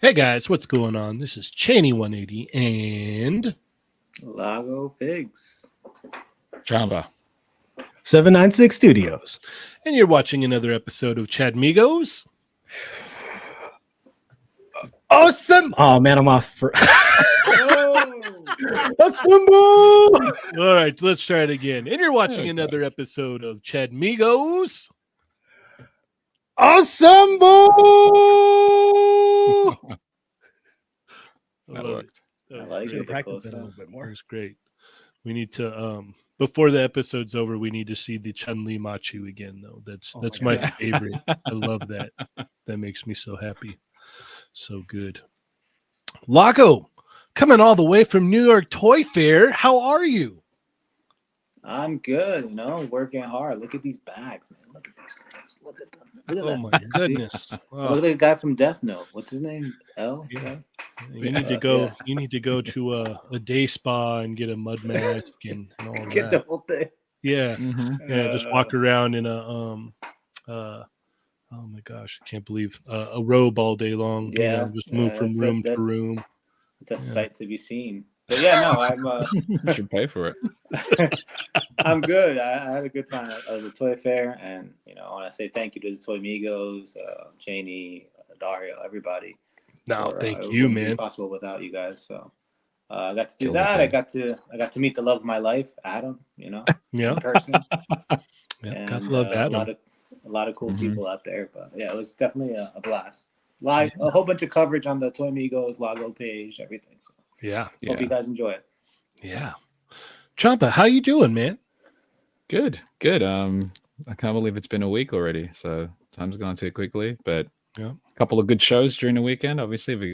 Hey guys, what's going on? This is Cheney 180 and Lago Figs. Chamba. 796 Studios. And you're watching another episode of Chatmigos. Awesome! Oh man, I'm off for awesome! All right, let's try it again. And you're watching another episode of Chatmigos. Awesome! That worked. I like Should have it. practiced that a little bit more. It's great. We need to before the episode's over, we need to see the Chun-Li Machu again, though. That's my favorite. I love that. That makes me so happy. So good. Lago, coming all the way from New York Toy Fair. How are you? I'm good, working hard. Look at these bags, man. Look at these things. Look at them. Look at Oh that. my goodness. Look at the guy from Death Note. What's his name? L? Yeah. You need to go. You need to go to a day spa and get a mud mask and all Get that. the whole thing. Yeah, Mm-hmm. yeah. Just walk around in a oh my gosh, I can't believe a robe all day long. Yeah, just move from room to room. It's a sight to be seen. But yeah, no, I'm You should pay for it. I'm good. I had a good time at the toy fair, and I want to say thank you to the Toymigos, Cheney, Dario, everybody. No, for, thank it you, wouldn't be man. possible without you guys. So I got to do Totally that. fine. I got to meet the love of my life, Adam. Yeah, in person. yeah. And, Gotta love a Adam. lot of cool Mhm. people out there. But yeah, it was definitely a blast. Live, a whole bunch of coverage on the Toymigos Lago page, everything. So Yeah, hope you guys enjoy it. yeah. Champa, how you doing, man? Good. I can't believe it's been a week already. So time's gone too quickly, but Yeah. A couple of good shows during the weekend. Obviously, we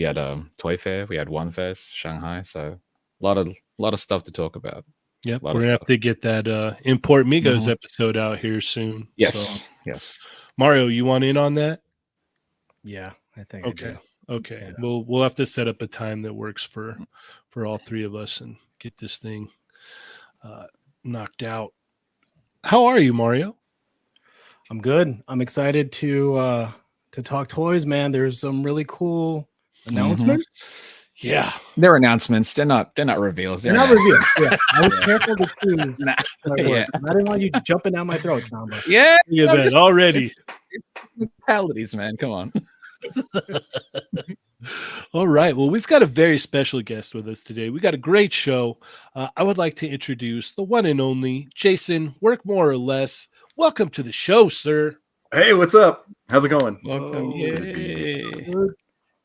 had Toy Fair, we had One Fest, Shanghai. So a lot of stuff to talk about. Yep. Lot We're of gonna have stuff. to get that Import Migos Mhm. episode out here soon. Yes, So, yes. Mario, you want in on that? Yeah, I think Okay. I do. Okay. Yeah. We'll have to set up a time that works for all three of us and get this thing knocked out. How are you, Mario? I'm good. I'm excited to talk toys, man. There's some really cool announcements. Yeah. They're announcements. They're not reveals. They're They're not announcements. revealed. Yeah, I was careful to choose Nah. my Yeah. words. I didn't want you jumping down my throat, Chamba. Yeah, Look at no, that just- already. it's technicalities, man. Come on. All right. Well, we've got a very special guest with us today. We got a great show. I would like to introduce the one and only Jason, work more or less. Welcome to the show, sir. Hey, what's up? How's it going? Welcome. it's good to be Yay.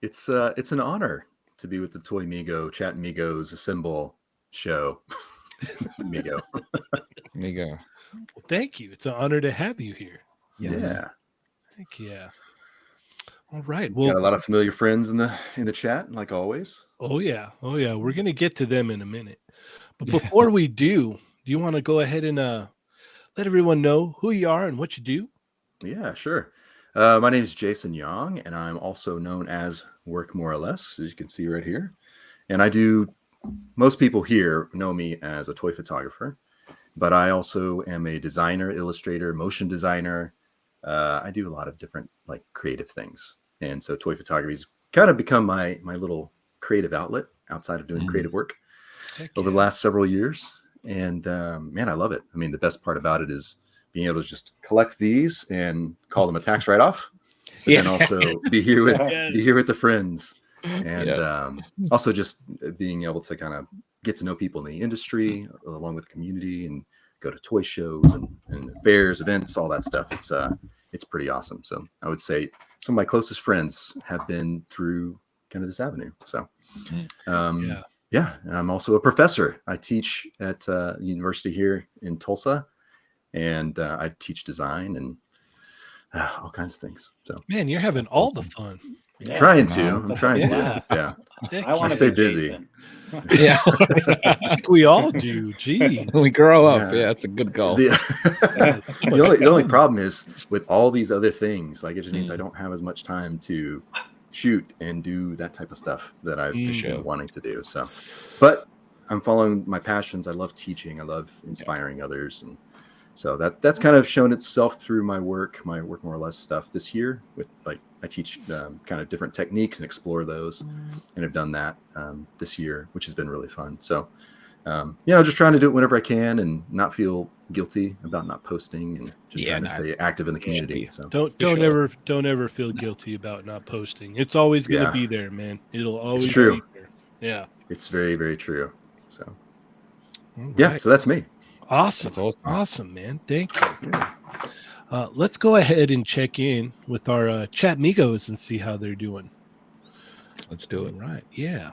It's an honor to be with the Toy Migo, Chatmigos Assemble show. Migo. Migo. Well, thank you. It's an honor to have you here. Yes. Yeah. Heck yeah. All right. Got a Well, lot of familiar friends in the chat, like always. oh yeah. We're gonna get to them in a minute. But before we do you want to go ahead and let everyone know who you are and what you do? Yeah, sure. My name is Jason Young, and I'm also known as Work More or Less, as you can see right here. And most people here know me as a toy photographer, but I also am a designer, illustrator, motion designer. I do a lot of different like creative things. And so toy photography has kind of become my little creative outlet outside of doing creative work over the last several years. And man, I love it. I mean, the best part about it is being able to just collect these and call them a tax write-off, but then also be here with the friends, and also just being able to kind of get to know people in the industry along with the community and go to toy shows and fairs, events, all that stuff. It's pretty awesome. So I would say some of my closest friends have been through kind of this avenue. So yeah, I'm also a professor. I teach at university here in Tulsa, and I teach design and all kinds of things. So Man, you're having all the fun. Yeah. I'm Sounds trying Yeah. to. Yeah. I want to stay be busy. Jason. Yeah. I think we all do. Jeez. When we grow up, Yeah. yeah, that's a good goal. The only problem is with all these other things, like it just means I don't have as much time to shoot and do that type of stuff that I've been wanting to do. So, but I'm following my passions. I love teaching. I love inspiring others, and so that's kind of shown itself through my work more or less stuff this year. With like I teach kind of different techniques and explore those, and have done that this year, which has been really fun. So, just trying to do it whenever I can and not feel guilty about not posting and just trying to stay active in the community. So Don't ever feel guilty about not posting. It's always going to be there, man. It'll always be true. there. Yeah. It's very, very true. So All yeah, right. so that's me. Awesome. That's awesome. Awesome, man. Thank you. Let's go ahead and check in with our Chatmigos and see how they're doing. Let's do it. All right. Yeah.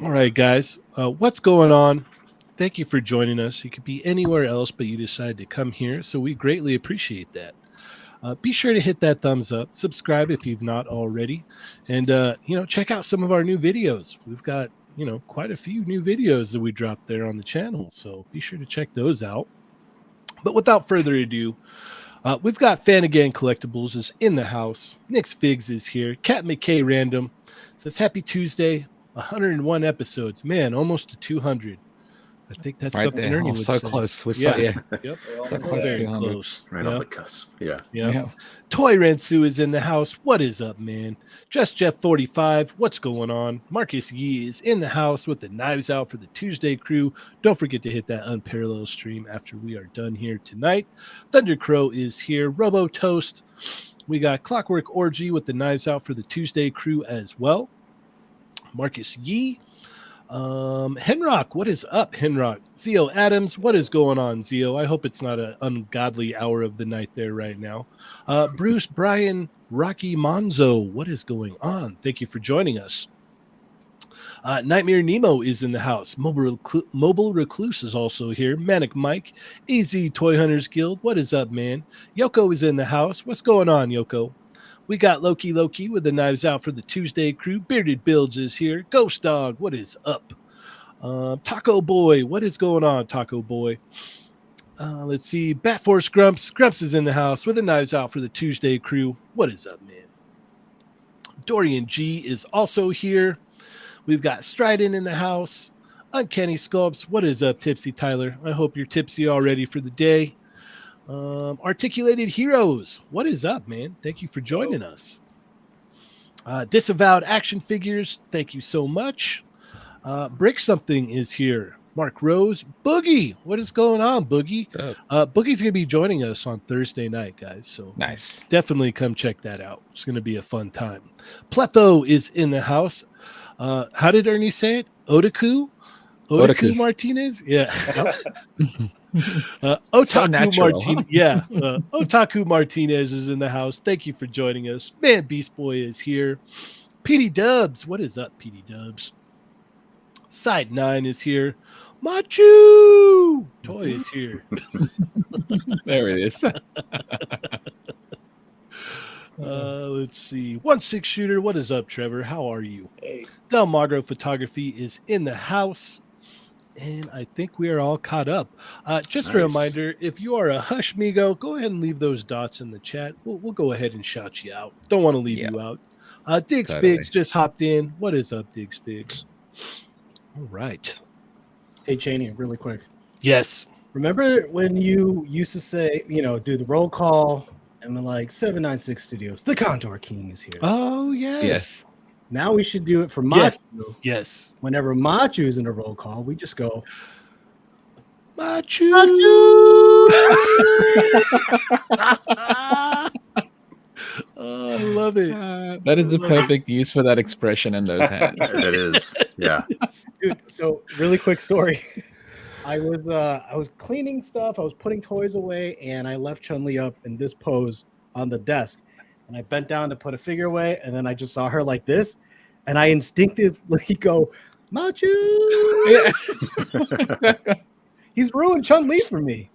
All right, guys. What's going on? Thank you for joining us. You could be anywhere else, but you decided to come here, so we greatly appreciate that. Be sure to hit that thumbs up, subscribe if you've not already, and check out some of our new videos. We've got quite a few new videos that we dropped there on the channel, so be sure to check those out. But without further ado, we've got Fanagan Collectibles is in the house. Nick's Figs is here. Cat McKay Random says Happy Tuesday. 101 episodes, man, almost to 200. I think that's Right something there. Ernie Oh, would so say. close. We're Yeah. so, Yep. so close to Very 200. close. Right on the cusp. Yeah. Yeah. Toy Rensu is in the house. What is up, man? Just Jeff 45. What's going on? Marcus Yee is in the house with the knives out for the Tuesday crew. Don't forget to hit that unparalleled stream after we are done here tonight. Thunder Crow is here. Robo Toast. We got Clockwork Orgy with the knives out for the Tuesday crew as well. Marcus Yee. Henrock, what is up, Henrock? Zio Adams, what is going on, Zio? I hope it's not an ungodly hour of the night there right now. Bruce Brian Rocky Monzo, what is going on? Thank you for joining us. Nightmare Nemo is in the house. Mobile Recluse is also here. Manic Mike, AZ Toy Hunters Guild, what is up, man? Yoko is in the house. What's going on, Yoko? We got Loki with the knives out for the Tuesday crew. Bearded Builds is here. Ghost Dog, what is up? Taco Boy, what is going on, Taco Boy? Let's see. Bat Force Grumps. Grumps is in the house with the knives out for the Tuesday crew. What is up, man? Dorian G is also here. We've got Strident in the house. Uncanny Sculpts. What is up, Tipsy Tyler? I hope you're tipsy already for the day. Articulated Heroes. What is up, man? Thank you for joining us. Disavowed Action Figures. Thank you so much. Brick Something is here. Mark Rose. Boogie. What is going on, Boogie? Boogie's going to be joining us on Thursday night, guys. So Nice. definitely come check that out. It's going to be a fun time. Pletho is in the house. How did Ernie say it? Otaku Martinez? Yeah. Otaku Martinez. Yeah. Otaku Martinez is in the house. Thank you for joining us. Man, Beast Boy is here. PD Dubs. What is up, PD Dubs? Side 9 is here. Machu Toy is here. There it is. Let's see. 1-6 Shooter. What is up, Trevor? How are you? Hey. Del Magro Photography is in the house. And I think we are all caught up. Just a Nice. reminder, if you are a Hushmigo, go ahead and leave those dots in the chat. We'll go ahead and shout you out. Don't want to leave you out. Diggs Totally. Figs just hopped in. What is up, Diggs Figs? All right. Hey, Cheney, really quick. Yes. Remember when you used to say, do the roll call and then like 796 Studios, the Condor King is here. Oh, yes. Yes. Now we should do it for Machu. Yes. Yes. Whenever Machu's in a roll call, we just go, Machu. Oh, I love it. That is the perfect use for that expression in those hands. That is, yeah. dude. So really quick story. I was cleaning stuff. I was putting toys away, and I left Chun-Li up in this pose on the desk. And I bent down to put a figure away, and then I just saw her like this, and I instinctively go, Machu. Yeah. He's ruined Chun-Li for me.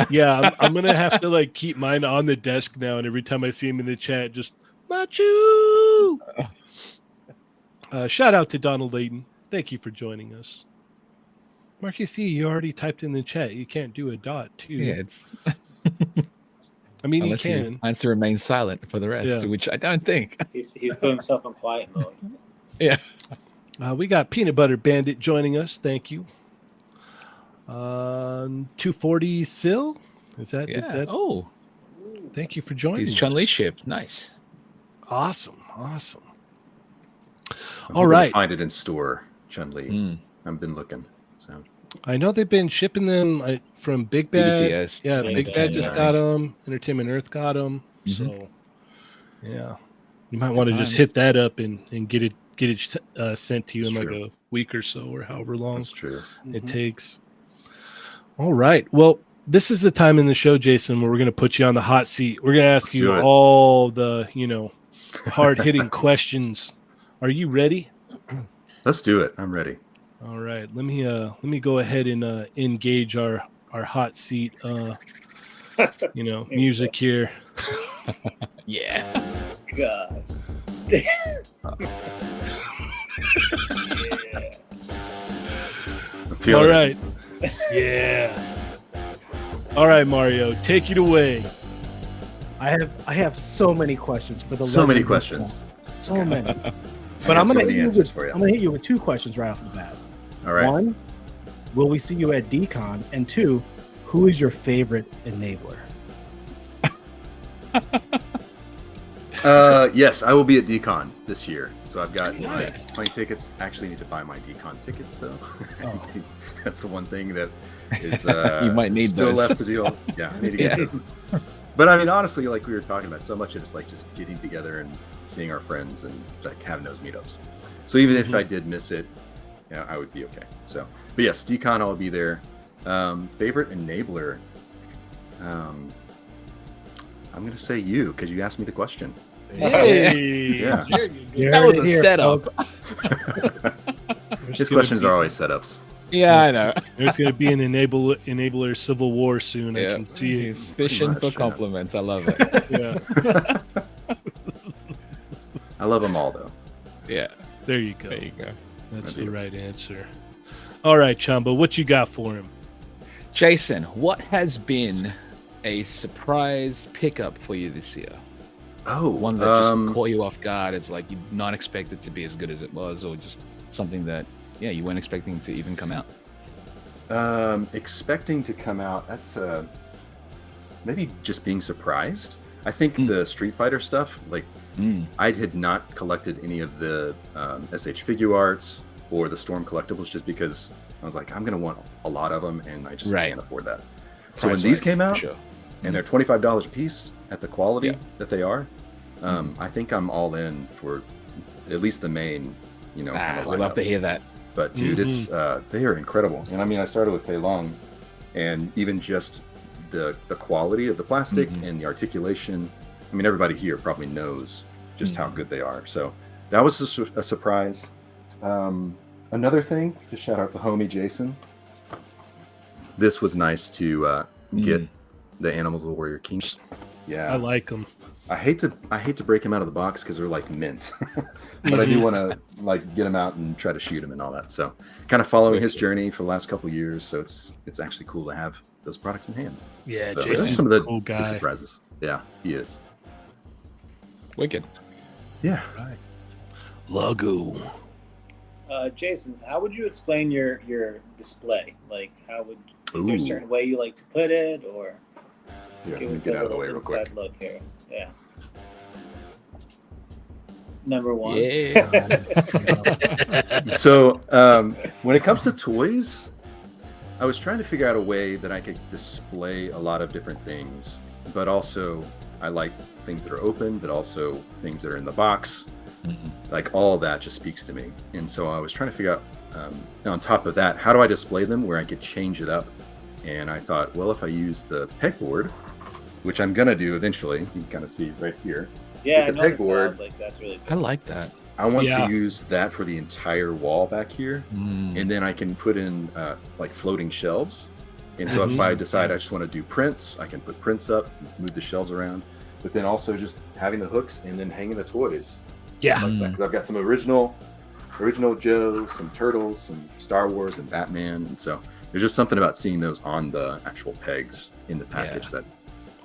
Yeah, I'm gonna have to like keep mine on the desk now, and every time I see him in the chat, just Machu. Shout out to Donald Layton. Thank you for joining us. Marcus C, you already typed in the chat. You can't do a dot too. Yeah, it's I mean, unless you he can. wants to remain silent for the rest, Yeah. which I don't think. He's put himself in quiet mode. Yeah. We got Peanut Butter Bandit joining us. Thank you. 240 Sil. Is that? Oh, Thank you for joining. he's us. Chun-Li shipped. Nice. Awesome. I'm All hoping to right. find it in store, Chun-Li. Mm. I've been looking. So I know they've been shipping them from Big Bad. BBTS. Yeah, Yeah, Big Bad Entertainment just Earth. got them. Entertainment Earth got them. Mhm. So, yeah, you might want to just Fine. hit that up and get it sent to you in That's like true. a week or so, or however long that's true. it takes. All right. Well, this is the time in the show, Jason, where we're going to put you on the hot seat. We're going to ask Let's you do it. all the hard hitting questions. Are you ready? Let's do it. I'm ready. All right, let me go ahead and engage our hot seat music here. Yeah. Gosh. Yeah. I'm feeling All it. right. Yeah. All right, Mario, take it away. I have so many questions for the So many legend questions. himself. So many. I But got I'm so gonna many hit you answers with for you. I'm gonna hit you with two questions right off the bat. All right. One, will we see you at DCon? And two, who is your favorite enabler? Yes, I will be at DCon this year. So I've got Nice. plane tickets. Actually, need to buy my DCon tickets though. Oh. That's the one thing that is You might need still those. left to do. Yeah, I need to get Yeah. those. But I mean, honestly, like we were talking about, so much of it's like just getting together and seeing our friends and like having those meetups. So even if I did miss it, I would be okay. So, but yes, DCon, I'll be there. Favorite enabler. I'm gonna say you because you asked me the question. Hey, Yeah. there you go. You That heard was it a here, setup. There's His gonna questions be- are always setups. Yeah, I know. There's going to be an enabler civil war soon. I Yeah. can see it. He's fishing much, for yeah. compliments. I love it. Yeah. love them all though. Yeah, There you go. there you go. That's I do. the right answer. All right, Chamba, what you got for him? Jason, what has been a surprise pickup for you this year? Oh, One that just caught you off guard. It's like you not expect it to be as good as it was, or just something that you weren't expecting to even come out. expecting to come out. That's maybe just being surprised. I think the Street Fighter stuff, like I had not collected any of the SH figure arts or the Storm collectibles just because I was like, I'm gonna want a lot of them, and I just can't afford that. So when these came out, and they're $25 a piece at the quality that they are, I think I'm all in for at least the main, kind of we'd love to hear that. But dude, it's they are incredible. And I mean, I started with Fei Long, and even just the quality of the plastic and the articulation. I mean, everybody here probably knows just how good they are. So that was a surprise. Another thing, just shout out the homie Jason. This was nice to get the Animals of the Warrior King. Yeah, I like them. I hate to break him out of the box because they're like mint, but I do want to like get him out and try to shoot him and all that. So kind of following his journey for the last couple of years. So it's actually cool to have those products in hand. Yeah, So Jason's those are some of the cool big guy. surprises. Yeah, he is. Wicked. Yeah. Right. Lago. Jason, how would you explain your display? Like, is there a Ooh. certain way you like to put it, or Yeah, let give me us get a out of the little way real quick. inside look here? Yeah. Number one. Yeah. So when it comes to toys, I was trying to figure out a way that I could display a lot of different things, but also I like things that are open, but also things that are in the box. Like all of that just speaks to me. And so I was trying to figure out, on top of that, how do I display them where I could change it up? And I thought, well, if I use the pegboard, which I'm gonna do eventually, you can kind of see right here. Yeah, With the I noticed that. I pegboard. was like, that's really I cool. like that. I want Yeah. to use that for the entire wall back here. And then I can put in like floating shelves. And so if I decide I just want to do prints, I can put prints up, move the shelves around, but then also just having the hooks and then hanging the toys. Yeah. Like that. Because I've got some original Joes, some Turtles, some Star Wars and Batman. And so there's just something about seeing those on the actual pegs in the package that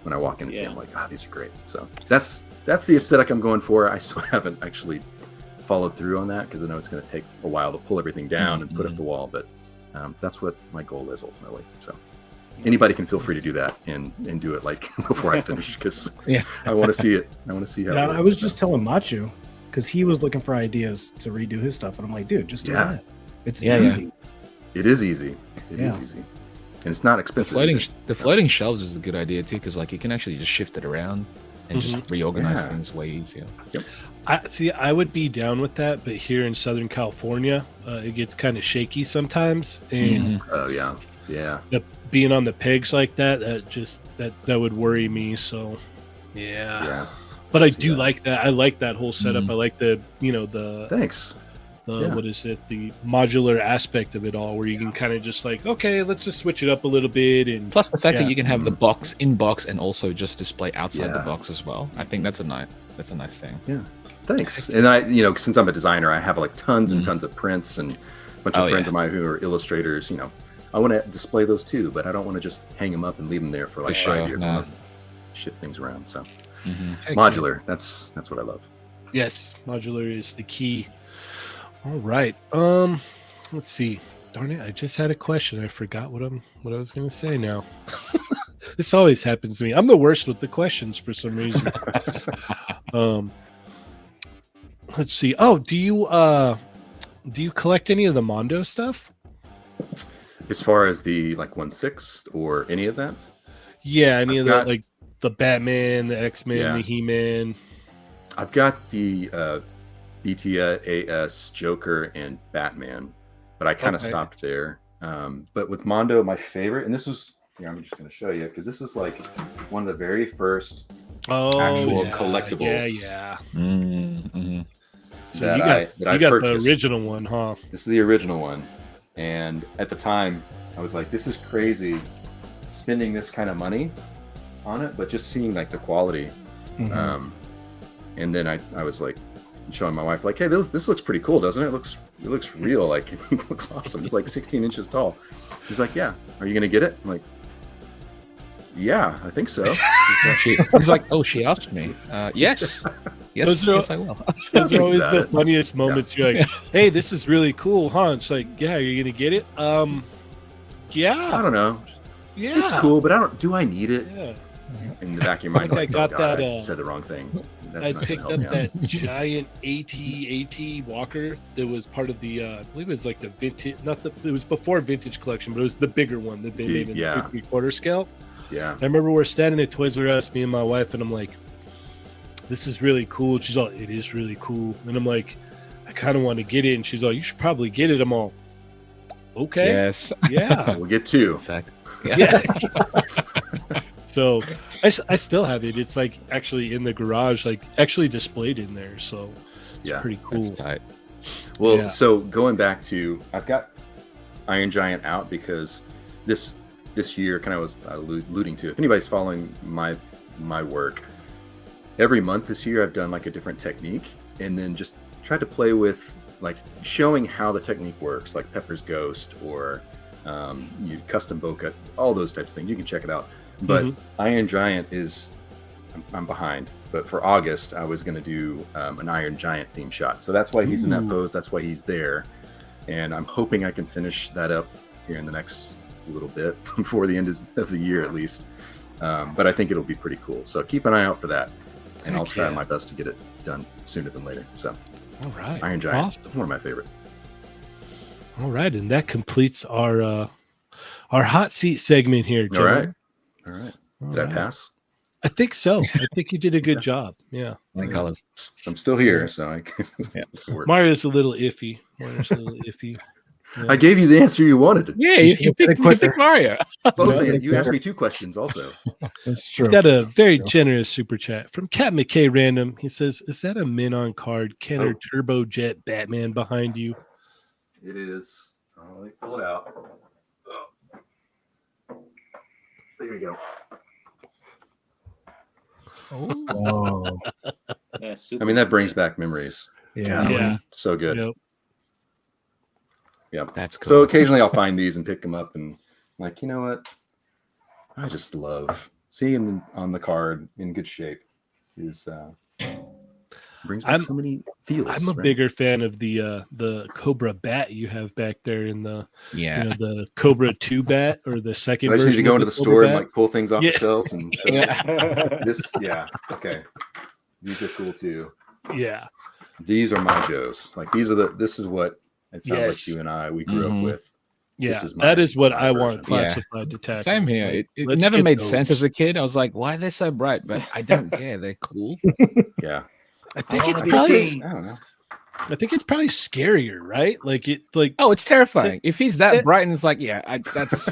when I walk in and see them, I'm like, these are great. So that's the aesthetic I'm going for. I still haven't actually followed through on that because I know it's going to take a while to pull everything down and put up the wall, but that's what my goal is ultimately. So anybody can feel free to do that and do it like before I finish because I want to see it. I want to see how it I works, was so. just telling Machu because he was looking for ideas to redo his stuff, and I'm like, dude, just do that. It's easy. It is easy. It is easy, and it's not The expensive. floating shelves is a good idea too, because like you can actually just shift it around and just reorganize things way easier. I would be down with that, but here in Southern California, it gets kind of shaky sometimes, and Oh yeah. being on the pegs like that, that would worry me. So, yeah. But I do like that. I like that whole setup. I like the Thanks. what is it? The modular aspect of it all, where you can kind of just like, okay, let's just switch it up a little bit, and Plus the fact that you can have the box in box and also just display outside the box as well. I think that's a nice thing. Yeah. Thanks. And I, since I'm a designer, I have like tons and tons of prints and a bunch of friends of mine who are illustrators. I want to display those too, but I don't want to just hang them up and leave them there for like 5 years. I want to shift things around. So modular, that's what I love. yes, modular is the key. All right. Let's see. Darn it, I just had a question. I forgot what I was going to say now. This always happens to me. I'm the worst with the questions for some reason. Let's see. Oh, do you collect any of the Mondo stuff? As far as the like 1/6 or any of that? Yeah, any of that, like the Batman, the X-Men, the He-Man. I've got the BTS, Joker, and Batman, but I kind of stopped there. But with Mondo, my favorite, and this was, I'm just going to show you because this is like one of the very first actual collectibles. Yeah. So that you got the original one, huh? This is the original one, and at the time, I was like, "This is crazy, spending this kind of money on it." But just seeing like the quality, and then I was like, showing my wife like, hey, this looks pretty cool, doesn't it? It looks real. Like it looks awesome. It's like 16 inches tall. She's like, yeah. Are you gonna get it? I'm like, yeah, I think so. He's like, oh, she asked me. Yes. Yes, Those I will. Those are always about the it. funniest moments. You're like, hey, this is really cool, huh? It's like, yeah, are you gonna get it? I Yeah, don't know. yeah, It's cool, but do I need it? Yeah, In the back of your mind, I like, got oh god, that, I said the wrong thing. That's I not gonna picked help up me out. that giant AT Walker that was part of the, I believe it was like the vintage, it was before vintage collection, but it was the bigger one that they made in Yeah. 3/4 scale. Yeah. I remember we're standing at Toys R Us, me and my wife, and I'm like, this is really cool. She's all, it is really cool. And I'm like, I kind of want to get it. And she's all, you should probably get it. I'm all, okay. Yes. Yeah. We'll get two. In fact. Yeah. So I still have it. It's like actually in the garage, like actually displayed in there. So it's Yeah, pretty cool. That's tight. Well, Yeah. so going back to, I've got Iron Giant out because this year, kind of was alluding to, if anybody's following my work, every month this year I've done like a different technique, and then just tried to play with like showing how the technique works, like Pepper's Ghost or you custom bokeh, all those types of things. You can check it out. But Mhm. Iron Giant is, I'm behind. But for August, I was going to do an Iron Giant theme shot. So that's why he's in that Ooh. pose. That's why he's there. And I'm hoping I can finish that up here in the next little bit before the end of the year, at least. But I think it'll be pretty cool. So keep an eye out for that. And I'll Heck try yeah. my best to get it done sooner than later. So All right. Iron Giant, Awesome. one of my favorite. All right. And that completes our hot seat segment here, All gentlemen. right. All right. All Did I right. pass? I think so. I think you did a good job. Yeah. Like colors. I'm still here, so I it worked. Mario's a little iffy. Yeah. I gave you the answer you wanted. Yeah, He's you getting picked quicker. Mario. Both Yeah. of you asked me 2 questions also. That's We true. got a very generous super chat from Cat McKay Random. He says, is that a min on card Kenner Turbojet Batman behind you? It is. Let me pull it out. Oh. There you go. Oh, Yeah, I mean, that brings back memories. yeah. Yeah. So good. Yep. Yep. That's cool. So occasionally I'll find these and pick them up and like, you know what? I just love seeing them on the card in good shape. Is brings back so many feels. I'm a right? bigger fan of the Cobra bat you have back there in the Yeah. the Cobra 2 bat or the second I just need version to go of into the Cobra store and bat. like pull things off Yeah. the shelves and show Yeah. them. This, yeah, okay. These are cool too. Yeah. These are my Joes. Like this is what it sounds Yes. like you and I we grew Mhm. up with. Yeah. This is That is what my I want version. classified to tackle. Same here. Like, It let's never get made those. sense as a kid. I was like, why are they so bright? But I don't care. They're cool. Yeah. I think I it's wanna be probably king. I don't know. I think it's probably scarier, right? Like it like Oh, it's terrifying. If he's that it- bright and it's like, yeah, that's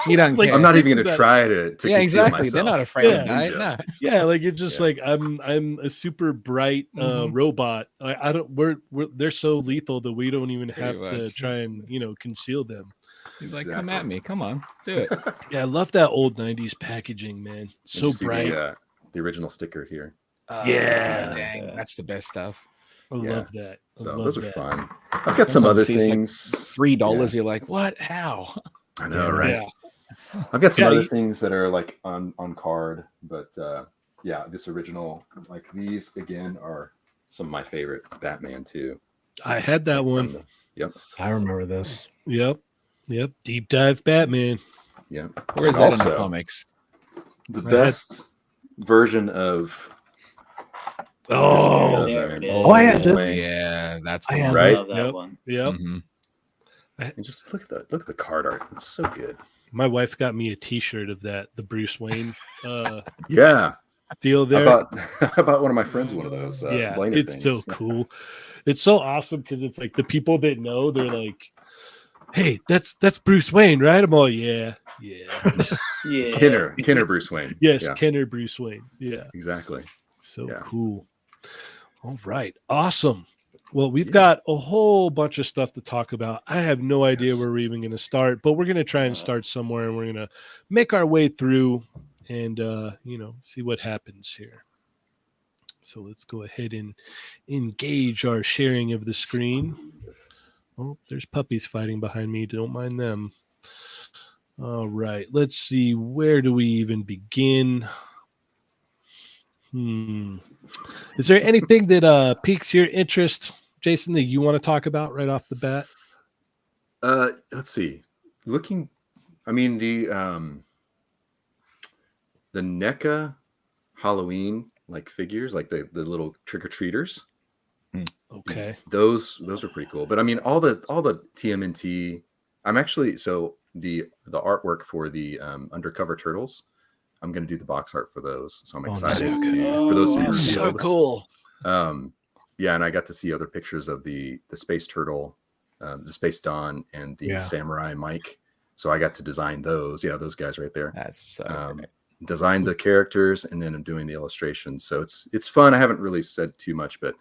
you don't Like, care. I'm not even think going to about try to yeah, conceal exactly. myself. They're not afraid Yeah. of night. Ninja. No. yeah, like it's just Yeah. like I'm a super bright Mhm. robot. I don't we're they're so lethal that we don't even have Pretty to much. try and conceal them. He's like, come Exactly. at me. Come on. Do it. Yeah, I love that old 90s packaging, man. Did So you see bright. the original sticker here. Yeah. Dang. Yeah. That's the best stuff. I Yeah. love that. I So love those are that. fun. I've got some other Sometimes it's like things. $3. You're like, what? How? I know, Yeah. right? Yeah. I've got some Yeah, other you- things that are like on card, but yeah, this original, like these again are some of my favorite Batman too. I had that one. From the- I remember this. Yep. Deep dive Batman. yeah. Where is that in the Also, comics? The I had- best version of Oh, There it is. Oh, I had this. Yeah, that's I the had one. right? Love that Yep. one. yep. Mhm. And just look at the card art. It's so good. My wife got me a T-shirt of that, the Bruce Wayne Yeah. deal I there. bought one of my friends one of those. Yeah, Blainer it's things. so cool. It's so awesome because it's like the people that know, they're like, "Hey, that's Bruce Wayne, right?" I'm all, yeah. Yeah. Kenner Bruce Wayne. Yes, Yeah, Kenner Bruce Wayne. Yeah, exactly. so Yeah. cool. All right, awesome. Well, we've Yeah. got a whole bunch of stuff to talk about. I have no idea Yes. where we're even going to start, but we're going to try and start somewhere, and we're going to make our way through and see what happens here. So let's go ahead and engage our sharing of the screen. Oh, there's puppies fighting behind me. Don't mind them. All right. Let's see. Where do we even begin? Is there anything that piques your interest, Jason, that you want to talk about right off the bat? Let's see. I mean the NECA Halloween like figures, like the little trick-or-treaters. Okay. Those are pretty cool. But I mean all the TMNT. I'm actually the artwork for the Undercover Turtles. I'm going to do the box art for those, so I'm excited for those to be revealed. So cool. Yeah, and I got to see other pictures of the Space Turtle, the Space Dawn, and the Samurai Mike. So I got to design those. Yeah, those guys right there. That's so great. Designed the characters, and then I'm doing the illustrations. So it's fun. I haven't really said too much, but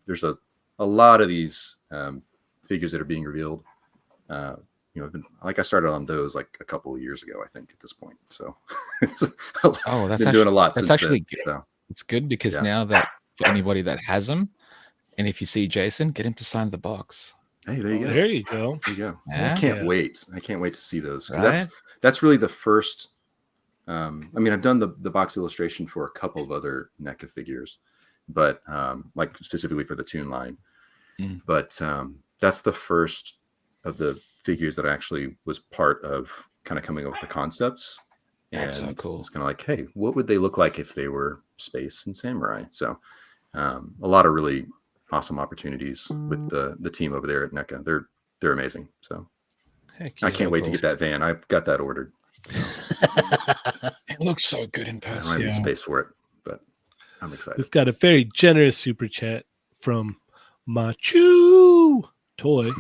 there's a lot of these figures that are being revealed. I started on those like a couple of years ago, I think, at this point. So that's been doing a lot. That's since actually then, good. so. It's good because now that for anybody that has them, and if you see Jason, get him to sign the box. Hey, there you go. There you go. There you go. Yeah. I can't wait. I can't wait to see those. Right? That's really the first. I mean, I've done the box illustration for a couple of other NECA figures, but like specifically for the Toon line. But that's the first of the figures that actually was part of kind of coming up with the concepts. That's and so cool. It's kind of like, hey, what would they look like if they were space and samurai? So a lot of really awesome opportunities with the team over there at NECA. They're amazing. So I can't wait to get that van. I've got that ordered. It looks so good in I don't person. have any space for it, but I'm excited. We've got a very generous super chat from Machu Toy.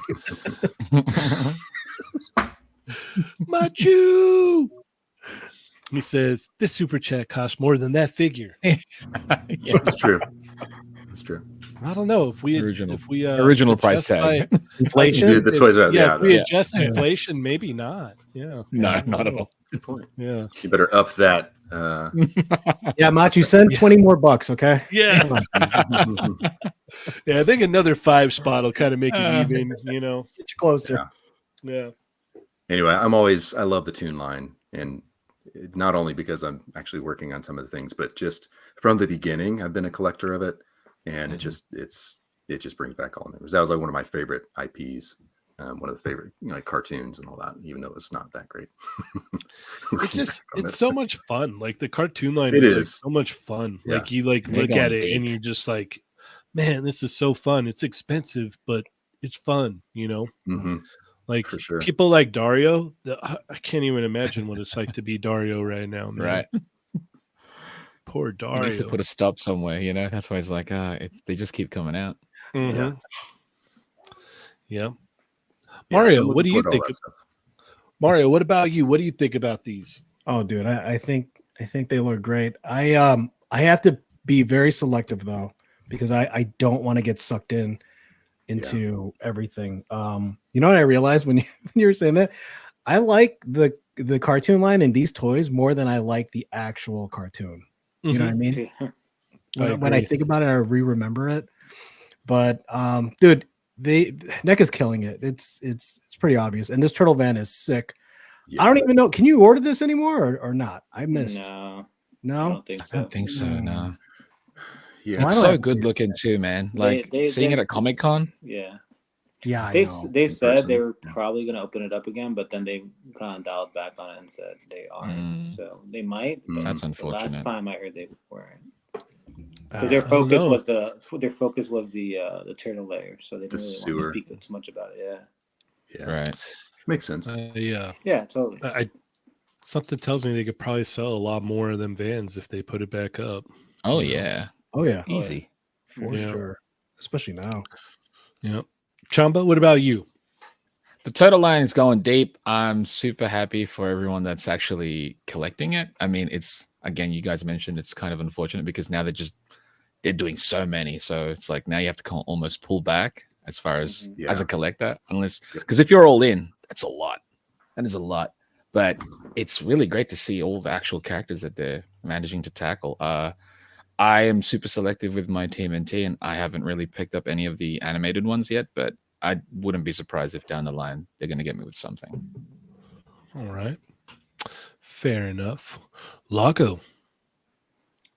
Machu. He says this super chat costs more than that figure. Yeah. It's true. It's true. I don't know if we original price tag. Inflation. The Toys R Us. Yeah, if we Yeah. adjust inflation, maybe not. Yeah. No, not at all. Good point. Yeah. You better up that. Yeah, Machu, send 20 more bucks, okay? Yeah. Yeah, I think another 5 spot will kind of make it even, Get you closer. Yeah. Anyway, I love the Toon line, and not only because I'm actually working on some of the things, but just from the beginning, I've been a collector of it, and it just brings back all memories. That was like one of my favorite IPs, one of the favorite like cartoons and all that, even though it's not that great. It's so much fun. Like the cartoon line It is is. like so much fun. Yeah. Like you like They're look going at it deep. and you're just like, man, this is so fun. It's expensive, but it's fun, Mhm. Like For sure. people like Dario. I can't even imagine what it's like to be Dario right now, man. Right. Poor He Dario. needs to put a stop somewhere, That's why he's like, they just keep coming out. Mhm. Yeah. Yeah, so Mario, I'm what looking do you forward to all think? that stuff. Mario, what about you? What do you think about these? Oh, dude, I think they look great. I have to be very selective though, because I don't want to get sucked into everything. You know what I realized when you were saying that? I like the cartoon line in these toys more than I like the actual cartoon. You know what I mean? When I think about it, I remember it. But dude, NECA's killing it. It's pretty obvious. And this turtle van is sick. Yeah. I don't even know. Can you order this anymore or not? I missed. No, I No? don't think I so. don't think so, no. Yeah. Why It's don't so I- good looking too, man. Like They- seeing it at Comic-Con. Yeah, Yeah, I they know. they in said person. they were probably gonna open it up again, but then they kind of dialed back on it and said they aren't. So they might. But That's the last unfortunate. time I heard they weren't, because Uh, their don't focus know. was the turtle layer, so they The didn't really sewer. want to speak too much about it. Yeah. Right. Makes sense. Yeah. Yeah, totally. Something tells me they could probably sell a lot more of them vans if they put it back up. Oh yeah. Oh yeah, Easy. for Yeah. sure. Especially now. Yeah. Chamba, what about you? The turtle line is going deep. I'm super happy for everyone that's actually collecting it. I mean, it's again, you guys mentioned it's kind of unfortunate because now they're doing so many. So it's like now you have to almost pull back as far as Mhm. as a Yeah. collector, unless because if you're all in, that's a lot. That is a lot. But it's really great to see all the actual characters that they're managing to tackle. I am super selective with my TMNT, and I haven't really picked up any of the animated ones yet. But I wouldn't be surprised if down the line they're going to get me with something. All right. Fair enough. Lago.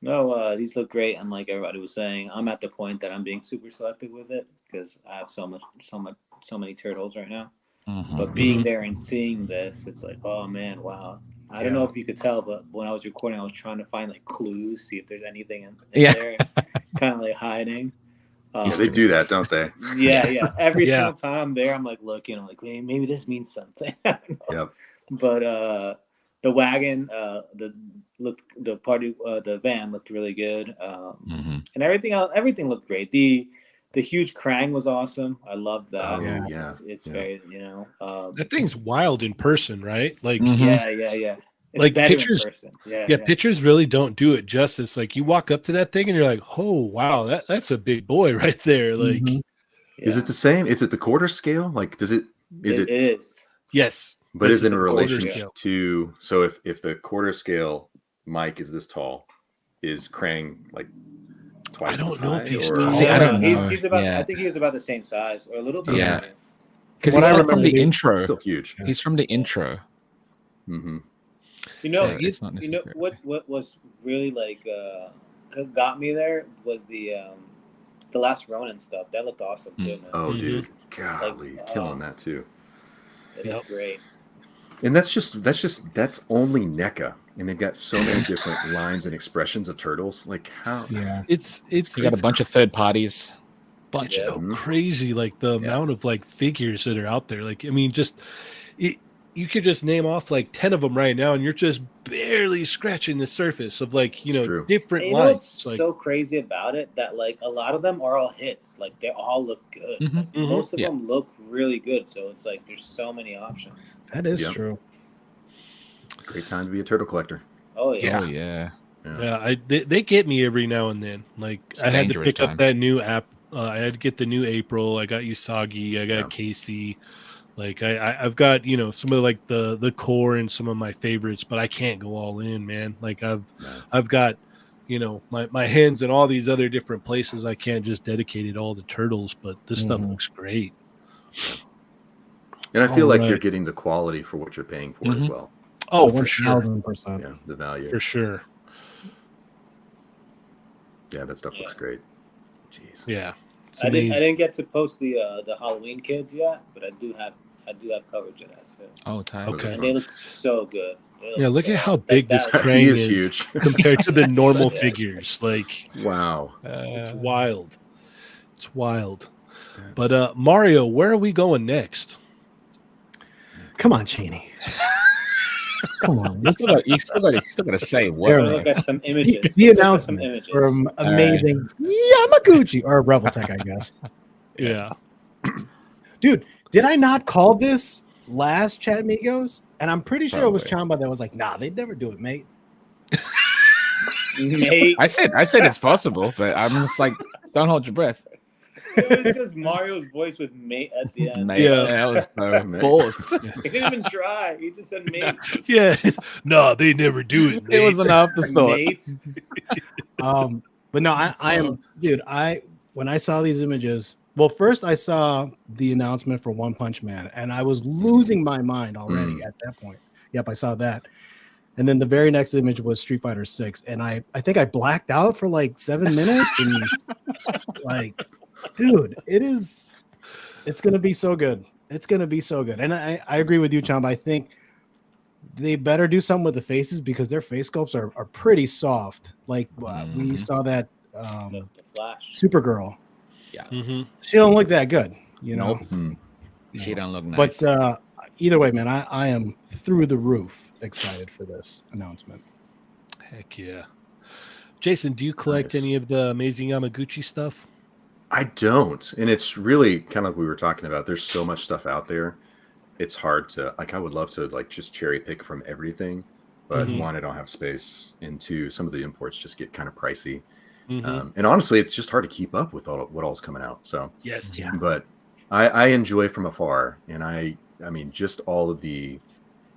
No, these look great, and like everybody was saying, I'm at the point that I'm being super selective with it because I have so many turtles right now. Mhm. But being there and seeing this, it's like, oh man, wow. I don't know if you could tell, but when I was recording, I was trying to find like clues, see if there's anything in Yeah. there, kind of like hiding. Yeah, they do that, don't they? Yeah. Every Yeah. single time I'm there, I'm like looking, I'm like, maybe this means something. I don't know. Yep. But the wagon, the van looked really good, Mhm. and everything looked great. The huge Krang was awesome. I love that. Oh, Yeah. It's Yeah. very That thing's wild in person, right? Like, Mhm. yeah. It's Like better pictures- in person. Yeah. pictures really don't do it justice. Like you walk up to that thing and you're like, oh wow, that's a big boy right there. Like, Mhm. Is it the same? Is it the quarter scale? Like, is It it? is. yes, But this is it in the quarter relation scale. to? So if the quarter scale mic is this tall, is Krang like twice? I don't as know high, if he's or- tall. See, I don't know. He's about. Yeah. I think he was about the same size, or a little bit. Yeah. larger. Because What he's I like from remember the being- intro. Still huge. He's from the intro. Mm-hmm. You know, So it's not you know necessarily. what was really like got me there was the last Ronin stuff. That looked awesome too, man. Oh, Mhm. dude, golly, killing that too. It looked great. And that's only NECA, and they've got so many different lines and expressions of turtles. Like how? Yeah. It's You got a bunch of third parties. Bunch. It's so Mhm. crazy, like the amount of like figures that are out there. Like, I mean, you could just name off like 10 of them right now, and you're just barely scratching the surface of like It's true. different And you know lines. what's Like, so crazy about it? That like a lot of them are all hits. Like they all look good. Mhm. Like, Mhm. most of Yeah. them look really good. So it's like there's so many options. That is Yep. true. Great time to be a turtle collector. Oh yeah. Oh yeah. yeah, they get me every now and then. Like It's I had to dangerous pick time. up that new app. I had to get the new April. I got Usagi. I got Yeah. Casey. Like I've got some of like the core and some of my favorites, but I can't go all in, man. Like I've got my hands in all these other different places. I can't just dedicate it all to turtles, but this stuff Mhm. looks great. And I feel like you're Alright. getting the quality for what you're paying for as Mhm. well. Oh, for sure, 1000%. Yeah, the value. for sure. Yeah, that stuff looks Yeah. great. Jeez. Yeah, it's I amazing. didn't get to post the Halloween kids yet, but I do have coverage of that too. Oh, time. Okay. And they look so good. They look Yeah, look so- at how like, big this that- Krang He is is huge. compared to the normal Yeah. figures. Like Wow. it's wild. It's wild. That's- But Mario, where are we going next? Come on, Cheney. Come on. Let's You still got to say There what? Let's we though. look at some images. the Let's look at some announcement images. from amazing Yamaguchi or Rebel Tech, I guess. Yeah. Dude, did I not call this last Chatmigos? And I'm pretty sure it was Probably. Chamba that was like, nah, they'd never do it, mate. Mate, I said it's possible, but I'm just like, don't hold your breath. it was just Mario's voice with mate at the end. Mate, Yeah. that was so Mate. forced. He didn't even try. He just said mate. Yeah. No, they never do it. It was mate. an afterthought. Mate. But no, I am, dude. When I saw these images, well, first I saw the announcement for One Punch Man, and I was losing my mind already at that point. Yep, I saw that. And then the very next image was Street Fighter 6, and I think I blacked out for like 7 minutes, and like, dude, it's gonna be so good. It's gonna be so good, and I agree with you, Chamba. I think they better do something with the faces because their face sculpts are pretty soft. Like we Mhm. saw that The Flash. Supergirl. Mm-hmm. She don't look that good, you know. Nope. Hmm. She don't look nice. But either way, man, I am through the roof excited for this announcement. Heck yeah. Jason, do you collect Nice. any of the amazing Yamaguchi stuff? I don't. And it's really kind of like we were talking about. There's so much stuff out there. It's hard to like I would love to like just cherry pick from everything. But Mhm. one, I don't have space. And two, some of the imports just get kind of pricey. Mhm. And honestly, it's just hard to keep up with what all's coming out. So Yes. Yeah. but I enjoy from afar. And I mean, just all of the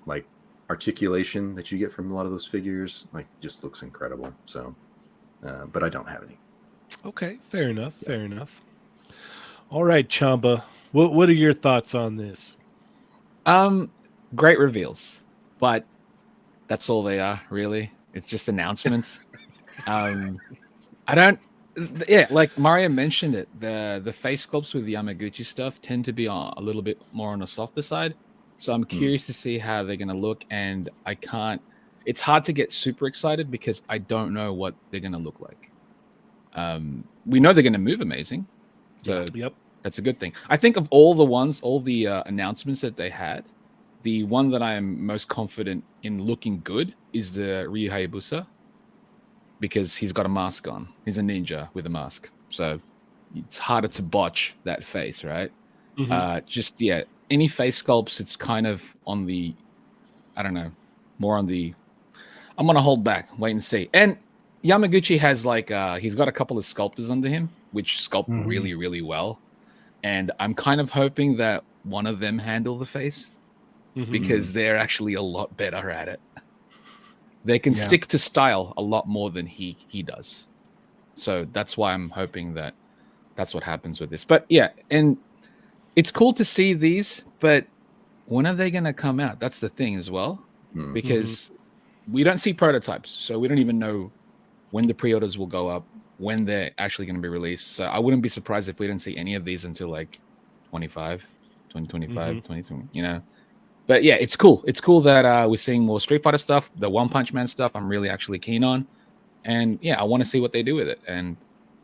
like articulation that you get from a lot of those figures, like just looks incredible. So but I don't have any. Okay, fair enough. Fair enough. All right, Chamba, what are your thoughts on this? Great reveals, but that's all they are, really. It's just announcements. I don't. Yeah, like Mario mentioned it. The face sculpts with the Yamaguchi stuff tend to be a little bit more on the softer side. So I'm curious to see how they're going to look, and I can't. It's hard to get super excited because I don't know what they're going to look like. We know they're going to move amazing, so Yep. that's a good thing. I think of all the announcements that they had, the one that I am most confident in looking good is the Ryu Hayabusa, because he's got a mask on. He's a ninja with a mask, so it's harder to botch that face, right? Any face sculpts, it's kind of on the, I don't know, more on the. I'm gonna hold back, wait and see. And Yamaguchi has he's got a couple of sculptors under him, which sculpt really, really well. And I'm kind of hoping that one of them handle the face because they're actually a lot better at it. They can stick to style a lot more than he does. So that's why I'm hoping that that's what happens with this. But yeah, and it's cool to see these, but when are they going to come out? That's the thing as well, because we don't see prototypes. So we don't even know when the pre-orders will go up, when they're actually going to be released. So I wouldn't be surprised if we didn't see any of these until like 2025, 2020, you know. But yeah, it's cool. It's cool that we're seeing more Street Fighter stuff. The One Punch Man stuff, I'm really actually keen on. And yeah, I want to see what they do with it. And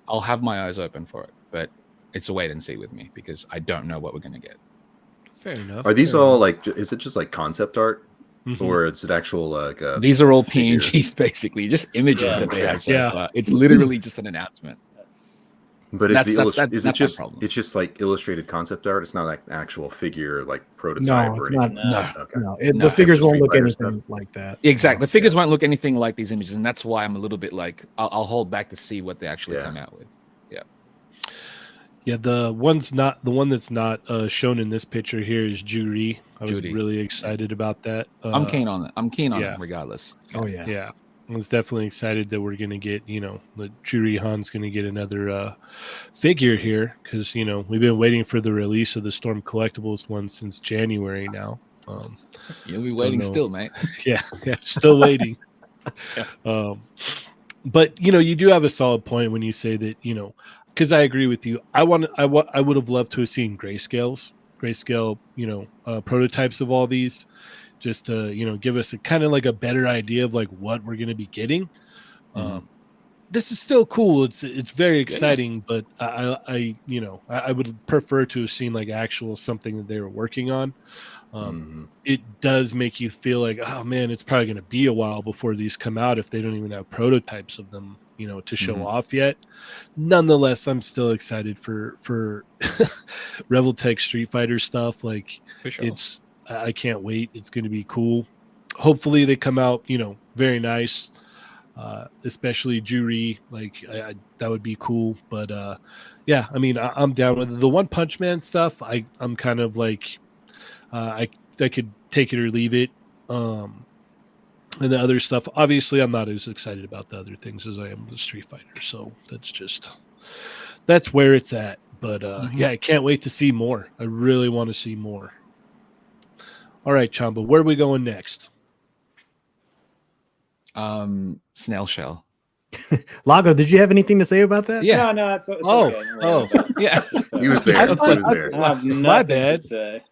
I'll have my eyes open for it. But it's a wait and see with me because I don't know what we're going to get. Fair enough. Are these all is it just like concept art? Or is it actual These are all figure? PNGs, basically. Just images that they have so far. It's literally just an announcement. But is it just problem. it's just like illustrated concept art? It's not like actual figure like prototype No, or it's anything. not. No. Okay. No, the figures won't look Fighter anything like that. Exactly. The figures won't look anything like these images, and that's why I'm a little bit like I'll hold back to see what they actually come out with. Yeah, the one that's not shown in this picture here is Juri. I was really excited about that. I'm keen on it. I'm keen on it regardless. Oh yeah. Yeah. I was definitely excited that we're going to get, the Juri Han's going to get another figure here because, we've been waiting for the release of the Storm Collectibles one since January now. You'll be waiting still, mate. Yeah, still waiting. But, you do have a solid point when you say that, because I agree with you. I would have loved to have seen grayscale, prototypes of all these. Just to give us a kind of like a better idea of like what we're going to be getting. This is still cool. It's very exciting, but I would prefer to have seen like actual something that they were working on. It does make you feel like, oh man, it's probably going to be a while before these come out if they don't even have prototypes of them, to show off yet. Nonetheless, I'm still excited for Revoltech Street Fighter stuff. Like for sure. I can't wait. It's going to be cool. Hopefully they come out, very nice, especially Juri. Like that would be cool. But yeah, I mean, I'm down with it. The One Punch Man stuff. I'm kind of like, I could take it or leave it. And the other stuff, obviously, I'm not as excited about the other things as I am the Street Fighter. So that's where it's at. But yeah, I can't wait to see more. I really want to see more. All right, Chamba, where are we going next? Snail shell. Lago, did you have anything to say about that? Yeah. No, it's okay. Yeah. He was there. He was there. I have nothing My bad. to say.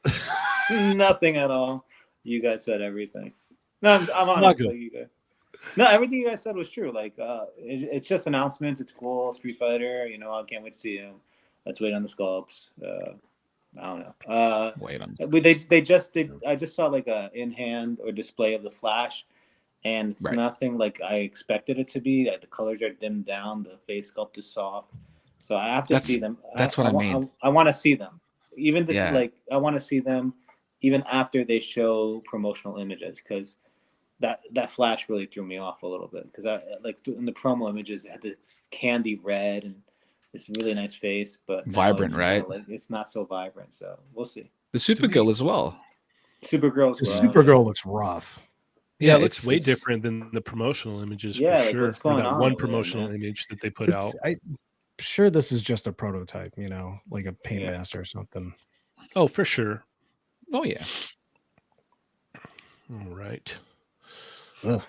Nothing at all. You guys said everything. No, I'm honest. Like you guys. No, everything you guys said was true. Like, it's just announcements. It's cool. Street Fighter. I can't wait to see him. Let's wait on the sculpts. I don't know. Wait on. I just saw like a in hand or display of the Flash, and it's nothing like I expected it to be. Like the colors are dimmed down. The face sculpt is soft. So I have to see them. That's what I mean. I want to see them. Even this, I want to see them even after they show promotional images because that Flash really threw me off a little bit because I like in the promo images it had this candy red and this really nice face, but vibrant, right? It's not so vibrant, so we'll see. The Supergirl as well. Supergirl as well. Supergirl looks rough. Yeah, it looks it's way different than the promotional images Yeah, for like, sure. what's Or going that on one over there, promotional man? image that they put out. I'm sure this is just a prototype, like a paint Yeah. master or something. Oh, for sure. Oh yeah. All right. Ugh.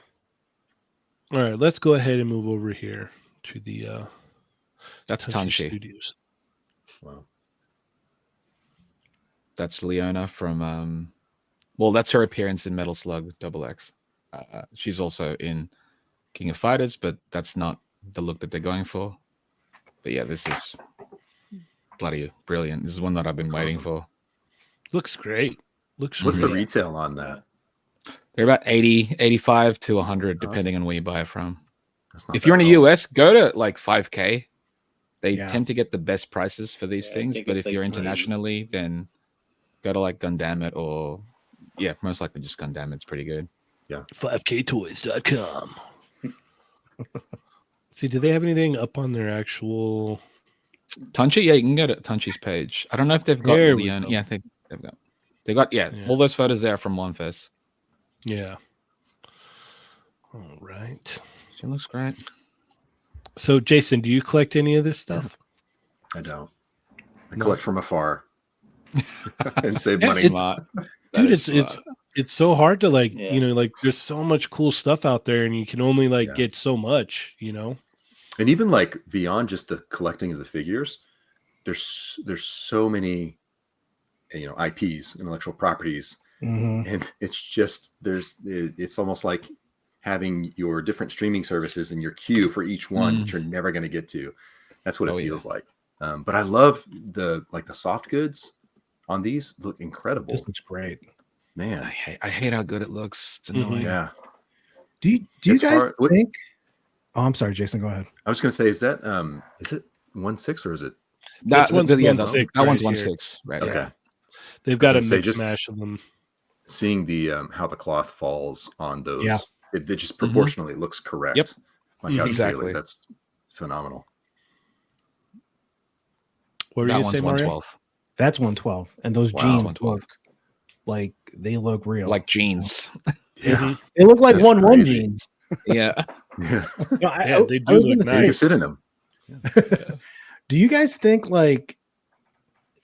All right, let's go ahead and move over here to the That's Tanshi Tanshi. Studios. Wow. That's Leona from well, that's her appearance in Metal Slug XX. She's also in King of Fighters, but that's not the look that they're going for. But yeah, this is bloody brilliant. This is one that I've been Looks waiting awesome. for. Looks great. Looks What's great. the retail on that? They're about 80, 85 to 100, Oh, depending on where you buy it from. That's not If bad you're in at the all. US, go to like 5K. They Yeah. tend to get the best prices for these Yeah, I things, think but it's if you're like internationally, then go to like Gundamit or most likely just Gundamit. Pretty good. 5ktoys.com. See, do they have anything up on their actual? Tanchi, yeah, you can go to Tanchi's page. I don't know if they've got There we Leon. go. Yeah, they've got Yeah. all those photos there from One Fest. Yeah. All right. She looks great. So, Jason, do you collect any of this stuff? I don't. I No. collect from afar and save Yeah, money. it's- Smart. Dude, it's so hard to like, Yeah. like there's so much cool stuff out there, and you can only like Yeah. get so much, And even like beyond just the collecting of the figures, there's so many, IPs, intellectual properties, Mhm. and it's just it's almost like having your different streaming services in your queue for each one that you're never going to get to. That's what it feels like. But I love the soft goods on these look incredible. This looks great. Man. I hate how good it looks. It's annoying. Yeah. Do you It's guys hard. What- think? Oh, I'm sorry, Jason. Go ahead. I was going to say, is it 1/6 or is it? This one's that 1/6 that one's right 1/6. Right. Okay. Yeah. They've got a gonna say, mix just- mash of them. Seeing the how the cloth falls on those, Yeah. it just proportionally looks correct. Yep. Like how it's Exactly. really, that's phenomenal. What were That you one's saying, Mario? 112. That's 112, and those Wow. jeans 112. look like they look real. Like jeans. Yeah. they look like That's 1-1 crazy. jeans. Yeah. Yeah. No, Yeah, they do was look gonna You nice. can fit in them. Do you guys think like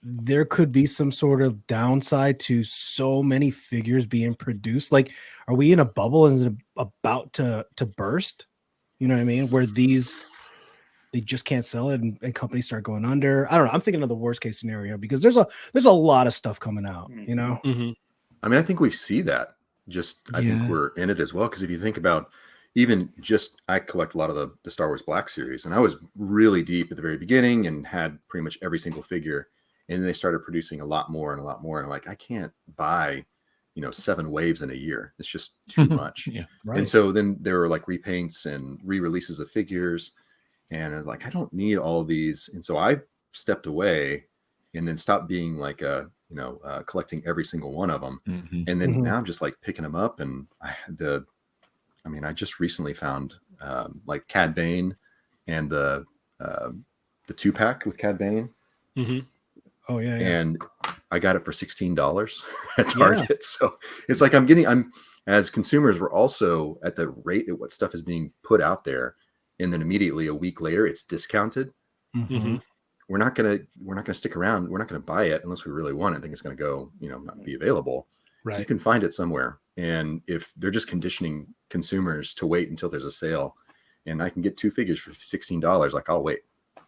there could be some sort of downside to so many figures being produced? Like, are we in a bubble? Is it about to burst? You know what I mean? Where they just can't sell it and companies start going under. I don't know. I'm thinking of the worst case scenario because there's a lot of stuff coming out. You know? Mhm. I mean, I think we see that. I think Yeah. we're in it as well. Because if you think about even just, I collect a lot of the Star Wars Black series, and I was really deep at the very beginning and had pretty much every single figure. And then they started producing a lot more and a lot more. And I'm like, I can't buy, 7 waves in a year. It's just too much. Yeah. Right. And so then there were like repaints and re-releases of figures. And I was like, I don't need all these. And so I stepped away and then stopped being like collecting every single one of them. Mhm. And then Mhm. now I'm just like picking them up. And I just recently found like Cad Bane and the 2-pack with Cad Bane. Mhm. Oh yeah. And I got it for $16 at Target. So it's like I'm as consumers, we're also at the rate at what stuff is being put out there, and then immediately a week later it's discounted. Mhm. We're not gonna stick around. We're not gonna buy it unless we really want it. I think it's gonna go, not be available. You Right. can find it somewhere. And if they're just conditioning consumers to wait until there's a sale, and I can get 2 figures for $16, like I'll wait.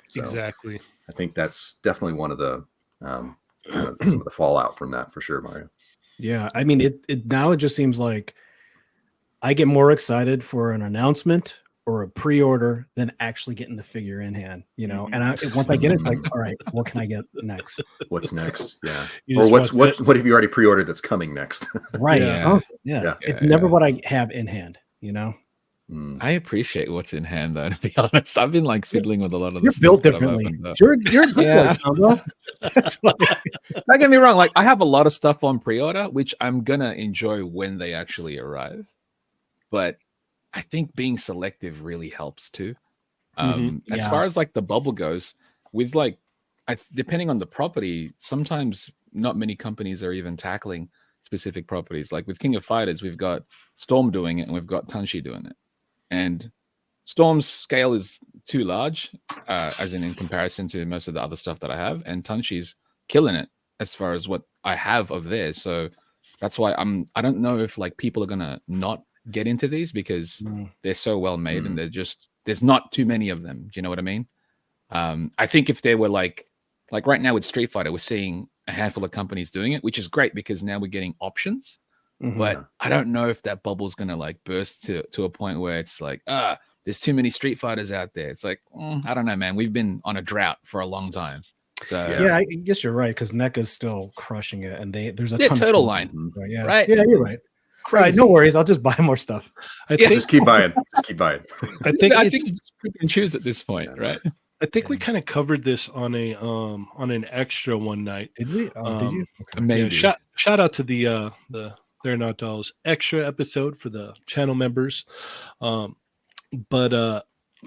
So Exactly. I think that's definitely one of the kind of some of the fallout from that for sure, Mario. Yeah. I mean, it now it just seems like I get more excited for an announcement or a pre-order than actually getting the figure in hand, And once I get it, like, all right, what can I get next? What's next? Yeah. You Or just what want have you already pre-ordered that's coming next? Right. Yeah. Exactly. Yeah. Yeah. It's Yeah, never yeah. what I have in hand, Mm. I appreciate what's in hand, though, to be honest. I've been like fiddling with a lot of You're the built stuff that I've differently. opened up. You're Yeah. Chamba. That's why. Don't get me wrong. Like, I have a lot of stuff on pre-order, which I'm gonna enjoy when they actually arrive. But I think being selective really helps too. As Yeah. far as like the bubble goes, with like, depending on the property, sometimes not many companies are even tackling specific properties. Like with King of Fighters, we've got Storm doing it and we've got Tanshi doing it. And Storm's scale is too large, as in comparison to most of the other stuff that I have, and Tanshi's killing it as far as what I have of theirs. So that's why I don't know if like people are gonna not get into these because they're so well made and there's not too many of them. Do you know what I mean? I think if there were like right now with Street Fighter, we're seeing a handful of companies doing it, which is great because now we're getting options. But I don't know if that bubble's gonna like burst to a point where it's like, there's too many Street Fighters out there. It's like, I don't know, man. We've been on a drought for a long time. So yeah, I guess you're right because NECA's still crushing it, and there's a yeah, ton Total of Line, yeah, right? Yeah, you're right. All right, no worries. I'll just buy more stuff. I think Just keep buying. Just keep buying. I think I it's, think you can choose at this point, right? I think we kind of covered this on an extra one night. Did we? Did you? Okay. Maybe. Yeah, shout out to the They're Not Dolls extra episode for the channel members. But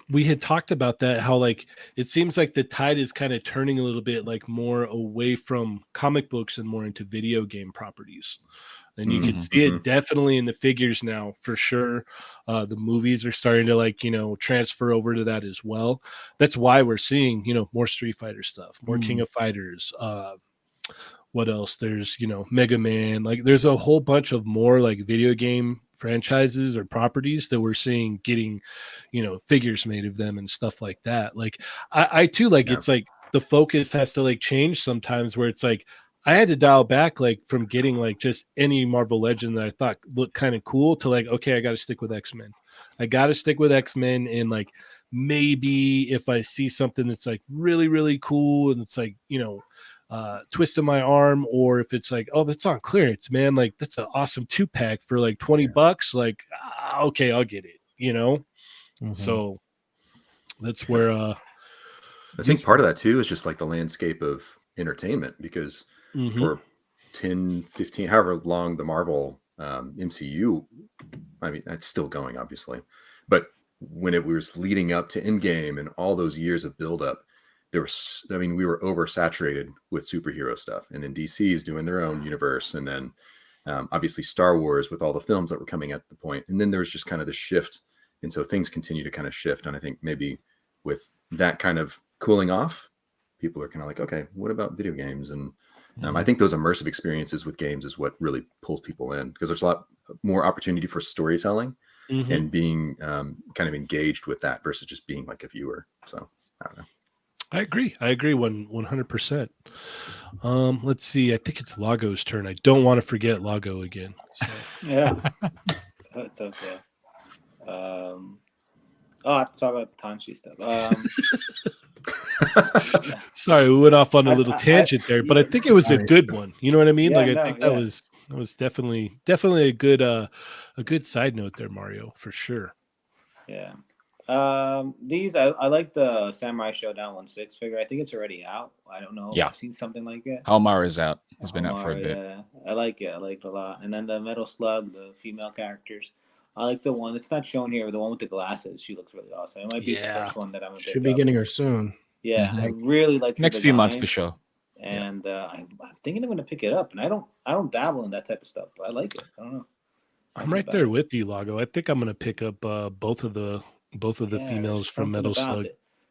we had talked about that, how like it seems like the tide is kind of turning a little bit like more away from comic books and more into video game properties. And you can see it definitely in the figures now for sure. The movies are starting to like, transfer over to that as well. That's why we're seeing, more Street Fighter stuff, more King of Fighters. What else? There's, Mega Man. Like there's a whole bunch of more like video game franchises or properties that we're seeing getting, figures made of them and stuff like that. Like I too, like, it's like the focus has to like change sometimes where it's like, I had to dial back like from getting like just any Marvel Legend that I thought looked kind of cool to like, okay, I got to stick with X-Men. I got to stick with X-Men. And like, maybe if I see something that's like really, really cool and it's like, twist in my arm, or if it's like, oh, that's on clearance, man, like that's an awesome 2-pack for like $20, like okay, I'll get it, So that's where I think part of that too is just like the landscape of entertainment, because for 10, 15, however long the Marvel MCU, I mean, it's still going obviously, but when it was leading up to Endgame and all those years of buildup, we were oversaturated with superhero stuff, and then DC is doing their own universe, and then obviously Star Wars with all the films that were coming at the point, and then there was just kind of this shift, and so things continue to kind of shift. And I think maybe with that kind of cooling off, people are kind of like, okay, what about video games? And I think those immersive experiences with games is what really pulls people in, because there's a lot more opportunity for storytelling and being kind of engaged with that versus just being like a viewer. So I don't know. I agree 100%. Let's see, I think it's Lago's turn. I don't want to forget Lago again, so. Yeah. So it's okay. I have to talk about Tanshi stuff. Sorry, we went off on a little tangent there, but I think it was a good one. You know what I mean? Yeah, like I think that was definitely a good side note there, Mario, for sure. Yeah. These I like the Samurai Showdown 1/6 figure. I think it's already out. I don't know. Yeah. I've seen something like it. Halmar is out. It's been out for a bit. Yeah. I like it. I like it a lot. And then the Metal Slug, the female characters. I like the one. It's not shown here. The one with the glasses. She looks really awesome. It might be the first one that I'm gonna Should be getting her soon. Yeah, I really like Next few months for sure. And I'm thinking I'm gonna pick it up. And I don't dabble in that type of stuff, but I like it. I don't know. I'm right there with you, Lago. I think I'm gonna pick up both of the females from Metal Slug.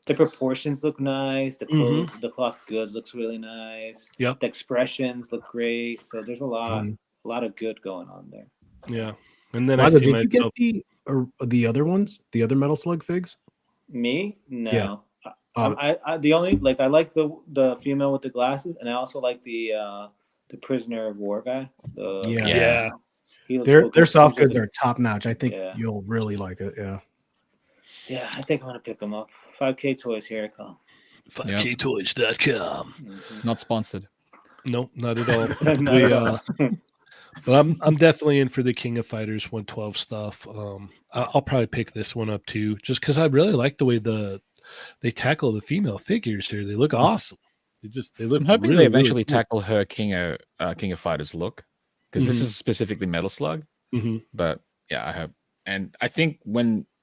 The proportions look nice. The clothes, the cloth goods looks really nice. Yeah. The expressions look great. So there's a lot of good going on there. So. Yeah. And then Lago, did you get the other ones, the other Metal Slug figs? Me? No. Yeah. I the only like I like the female with the glasses, and I also like the prisoner of war guy. Yeah. Their soft goods are top notch. I think you'll really like it. Yeah. Yeah, I think I'm gonna pick them up. 5K Toys, here I come. 5ktoys.com. Not sponsored. No, not at all. But I'm definitely in for the King of Fighters 112 stuff. I'll probably pick this one up too, just because I really like the way they tackle the female figures here. They look awesome. They look. I'm hoping really, they eventually really cool. tackle her King of Fighters look, because this is specifically Metal Slug. But yeah, I hope, and I think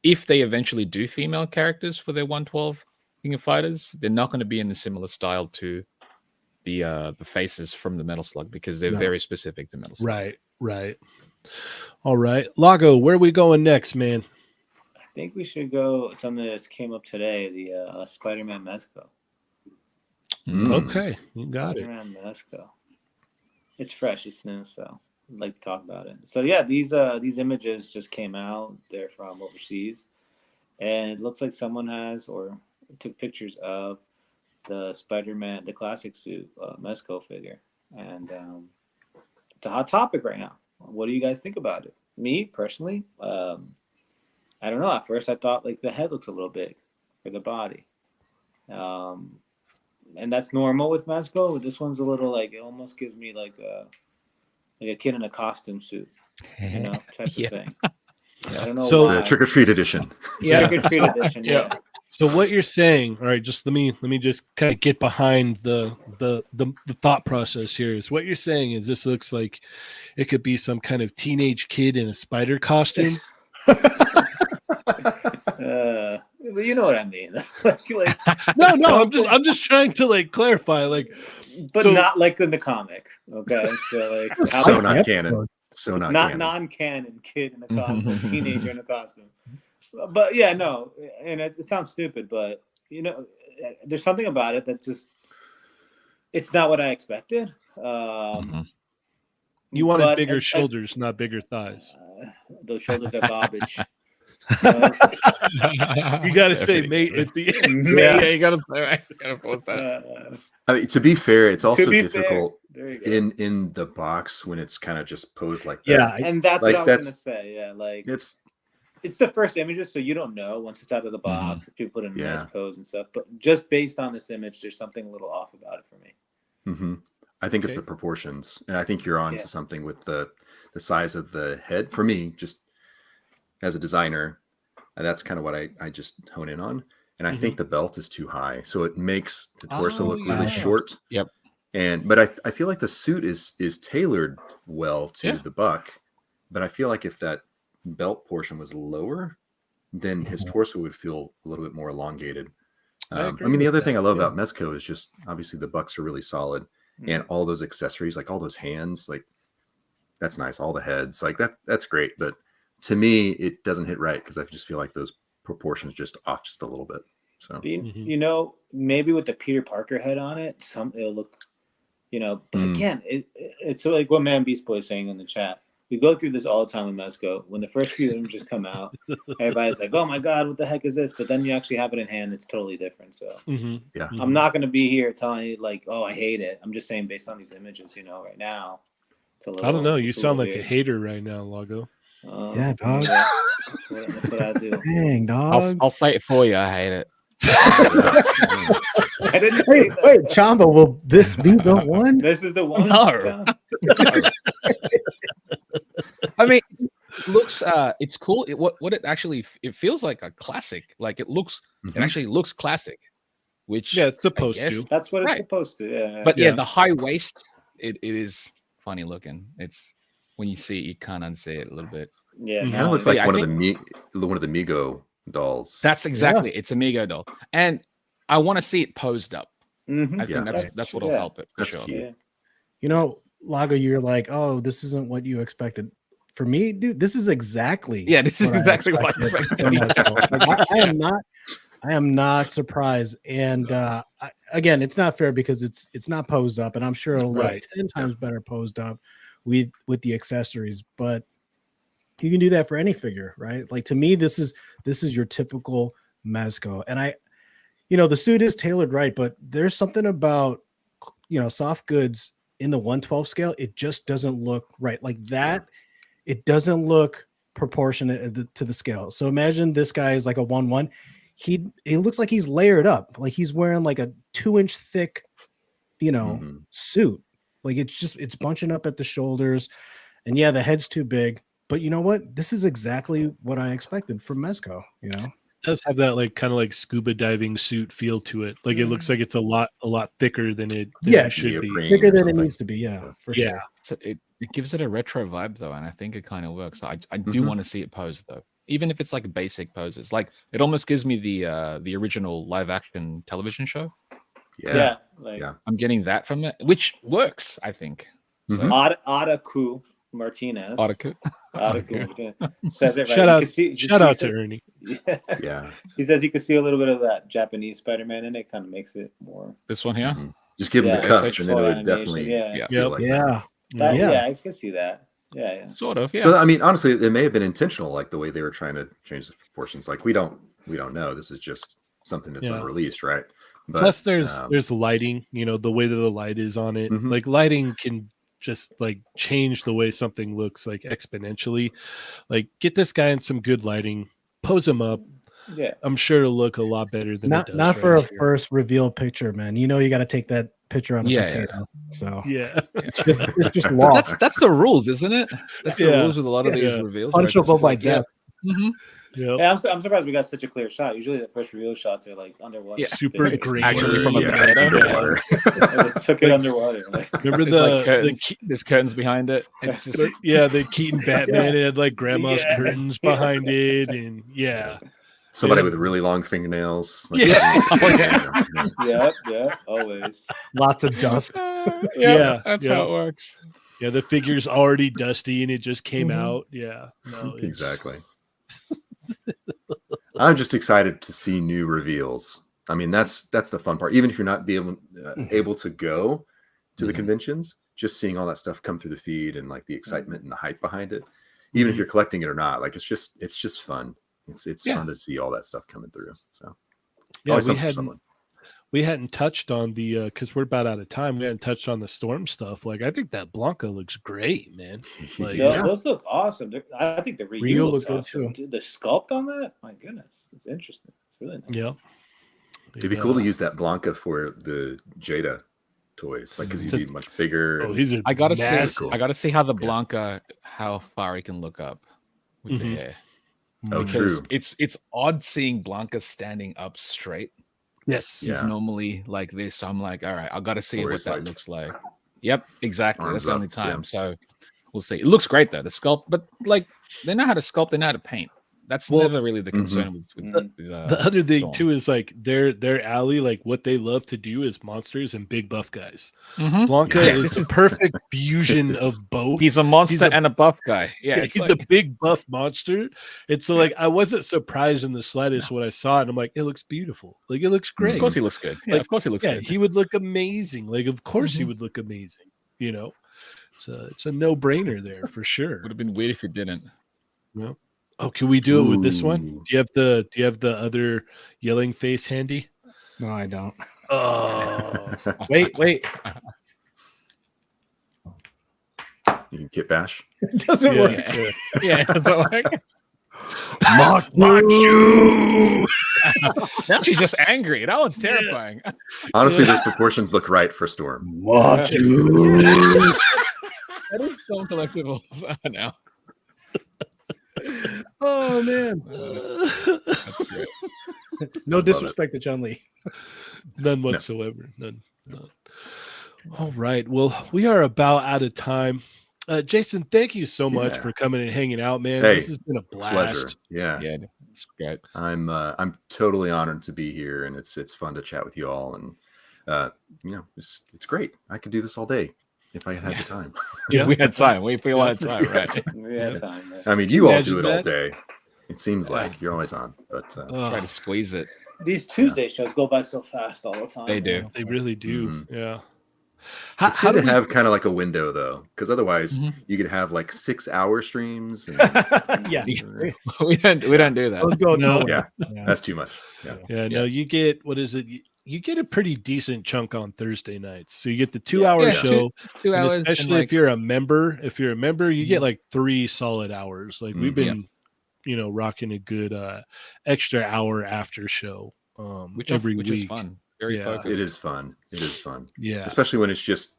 if they eventually do female characters for their 112 King of Fighters, they're not going to be in a similar style to the faces from the Metal Slug because they're very specific to Metal Slug. Right. All right, Lago, where are we going next, man? I think we should go something that came up today, the Spider-Man Mezco. Okay, you got Spider-Man Mezco. It's fresh, it's new, so I'd like to talk about it. So yeah, these images just came out. They're from overseas, and it looks like someone has or took pictures of the Spider-Man, the classic suit Mezco figure, and it's a hot topic right now. What do you guys think about it? Me personally, I don't know. At first, I thought like the head looks a little big for the body, and that's normal with Mezco. This one's a little like it almost gives me like a kid in a costume suit, type of thing. I don't know So, why. Trick or Treat edition. Trick or Treat edition. Yeah. So what you're saying, all right, just let me just kind of get behind the thought process here. Is what you're saying is this looks like it could be some kind of teenage kid in a spider costume. But you know what I mean. No, I'm just trying to like clarify, like, but not like in the comic. Okay, so like So not canon. So not canon. Non-canon kid in a costume, teenager in a costume. But yeah, no, and it sounds stupid, but there's something about it that just it's not what I expected. You wanted bigger shoulders, not bigger thighs. Those shoulders are garbage. You got to say mate at the end. Yeah, you got to say right. You got to post that. I mean, to be fair, it's also difficult in the box when it's kind of just posed like that. Yeah, and that's what I was gonna say. Yeah, like it's the first images, so you don't know once it's out of the box if people put in nice pose and stuff. But just based on this image, there's something a little off about it for me. I think it's the proportions, and I think you're on to something with the size of the head. For me, just as a designer, that's kind of what I just hone in on. And I think the belt is too high, so it makes the torso look really short. Yep. But I feel like the suit is tailored well to the buck, but I feel like if that belt portion was lower, then his torso would feel a little bit more elongated. I mean, the other thing I love about Mezco is just obviously the bucks are really solid, and all those accessories, like all those hands, like that's nice. All the heads, like that's great. But to me, it doesn't hit right because I just feel like those proportions just off just a little bit. So maybe with the Peter Parker head on it, it'll look, But again, it's like what Man Beast Boy is saying in the chat. We go through this all the time with Mezco. When the first few images come out, everybody's like, "Oh my god, what the heck is this?" But then you actually have it in hand; it's totally different. So I'm not going to be here telling you like, "Oh, I hate it." I'm just saying based on these images, right now. It's a little, I don't know. You sound like a hater right now, Lago. Yeah, dog. That's what I do. Dang, dog. I'll say it for you. I hate it. I didn't say that. Wait, Chamba, will this be the one? This is the one. No. I mean, it looks it's cool. What it feels like a classic. Like it actually looks classic. Which it's supposed to. That's what it's supposed to. Yeah. But the high waist, it is funny looking. It's when you see it, you can't unsee it a little bit. Yeah, kind of looks like one of the Mego dolls. That's exactly it's a Mego doll, and I want to see it posed up. I think that's what'll help it for sure. Yeah. Lago, you're like, oh, this isn't what you expected. For me, dude, this is exactly this is exactly what I expected. I am not surprised, and again, it's not fair because it's not posed up, and I'm sure it'll look 10 times better posed up with the accessories, but you can do that for any figure, right? Like to me, this is your typical Mezco, and the suit is tailored right, but there's something about soft goods in the 1/12 scale. It just doesn't look right like that. It doesn't look proportionate to the scale. So imagine this guy is like a 1/1. He looks like he's layered up, like he's wearing like a 2-inch thick, suit. Like it's bunching up at the shoulders, and the head's too big. But you know what? This is exactly what I expected from Mezco. It does have that like kind of like scuba diving suit feel to it. Like it looks like it's a lot thicker than it should be. Bigger than it needs to be. Yeah, for sure. So it gives it a retro vibe though, and I think it kind of works. I do want to see it posed though, even if it's like basic poses. Like it almost gives me the original live action television show Yeah, like Yeah. I'm getting that from it, which works, I think. So, Mhm. Adaku Martinez. Article. Adaku Okay. Martinez says it right. Shout You out, can see, shout he out to says- Ernie. Yeah. Yeah. He says he could see a little bit of that Japanese Spider-Man in it. Kind of makes it more. This one here. Mhm. Just give him Yeah, the cuffs, SH and then it full would animation, definitely yeah. feel Yep. like that. Yeah. That, Yeah. yeah, I can see that. Yeah. Sort of. Yeah. So I mean, honestly, it may have been intentional, like the way they were trying to change the proportions. Like we don't know. This is just something that's Yeah. unreleased, right? But, Plus, there's lighting. You know, the way that the light is on it. Mhm. Like lighting can just like change the way something looks like exponentially. Like get this guy in some good lighting, pose him up. Yeah. I'm sure it'll look a lot better than it does. Not for right a here. first reveal picture, man. You know you got to take that picture on a Yeah, potato. So Yeah. it's just law. That's the rules, isn't it? That's the Yeah. rules with a lot of these Yeah. reveals. where it's Punishable just by like, yeah. death. Mhm. Yep. Yeah, I'm surprised we got such a clear shot. Usually the first reveal shots are like underwater. Yeah. Super They- great. actually from a yeah, potato. underwater. they took it underwater. Like, Remember It's the, like curtains. the There's curtains behind it. It's just yeah, the Keaton Batman. It had like grandma's Yeah. curtains behind it, and yeah, Somebody Yeah. with really long fingernails. Like, Yeah. yeah, always. Lots of dust. Yeah, that's yeah. how it works. yeah. The figure's already dusty, and it just came Mhm. out. Yeah, no, it's, Exactly. I'm just excited to see new reveals. I mean, that's the fun part. Even if you're not able to go to the Mhm. conventions, just seeing all that stuff come through the feed and like the excitement and the hype behind it, even if you're collecting it or not, like it's just fun. It's Yeah. fun to see all that stuff coming through. So Yeah, always we something for hadn't someone. we hadn't touched on the because we're about out of time. We hadn't touched on the storm stuff. Like I think that Blanca looks great, man. Like, Those, Yeah. those look awesome. I think the Ryu Ryu looks looks good, awesome. too. Dude, the sculpt on that, my goodness, it's interesting. It's really nice. Yeah. It'd be cool to use that Blanca for the Jada toys, like because he'd Says- be much bigger. Oh, and- he's a I gotta massive- see. I gotta see how the Blanca, how far he can look up with the Mhm. hair. Oh, Because true. it's odd seeing Blanca standing up straight. Yes. He's Yeah. normally like this. So I'm like, all right, I gotta see Or what he's that like- looks like. Yep, exactly. Arms That's the only up, time. yeah. So we'll see. It looks great though. The sculpt, but like they know how to sculpt. They know how to paint. That's Well- never really the concern with The other thing Storm. too is like their alley, like what they love to do is monsters and big buff guys. Mhm. Blanca Yeah. is the perfect fusion of both. He's a monster He's a- and a buff guy. Yeah, Yeah, it's he's like, a big buff monster. And so like I wasn't surprised in the slightest when I saw it. I'm like, it looks beautiful. Like it looks great. of course he looks good. Yeah, Like, of course he looks yeah, good. he would look amazing. Like of course he Mhm. would look amazing, you know. It's a no-brainer there for sure. Would have been weird if he didn't. Oh, can we do it with this one? Ooh. Do you have the other yelling face handy? No, I don't. Oh. Wait. You can Kit Bash. It doesn't Yeah. work. Yeah, yeah, it doesn't work. Machu! Now she's just angry. That one's terrifying. Honestly, those proportions look right for Storm. Machu! That is Storm Collectibles now. Oh man. That's great. No it. disrespect to Chun-Li. None whatsoever. None. All right. Well, we are about out of time. Jason, thank you so much Yeah. for coming and hanging out, man. Hey, This has been a blast. Pleasure. Yeah. Yeah, it's great. I'm totally honored to be here, and it's fun to chat with you all, and it's great. I could do this all day if I had the time. Yeah. We had time. We feel had time, right? We had time. Right? I mean, you all Imagine do it all that. day. It seems like you're always on, but Oh, Try to squeeze it. These Tuesday shows go by so fast all the time. They do. they really do. Mhm. Yeah. it's good do to we- have kind of like a window though, because otherwise Mhm. you could have like 6-hour streams. And, Yeah. we don't do that. Those go No. nowhere. that's too much. Yeah. Yeah, no, you get what is it? You get a pretty decent chunk on Thursday nights. So you get the 2-hour Yeah, show, 2 and hours. especially and like, if you're a member. If you're a member, you get Mhm. like 3 solid hours. Like we've Mhm. been, rocking a good extra hour after show which every which week. is fun. Very Yeah. focused. It is fun. It is fun, Yeah, especially when it's just,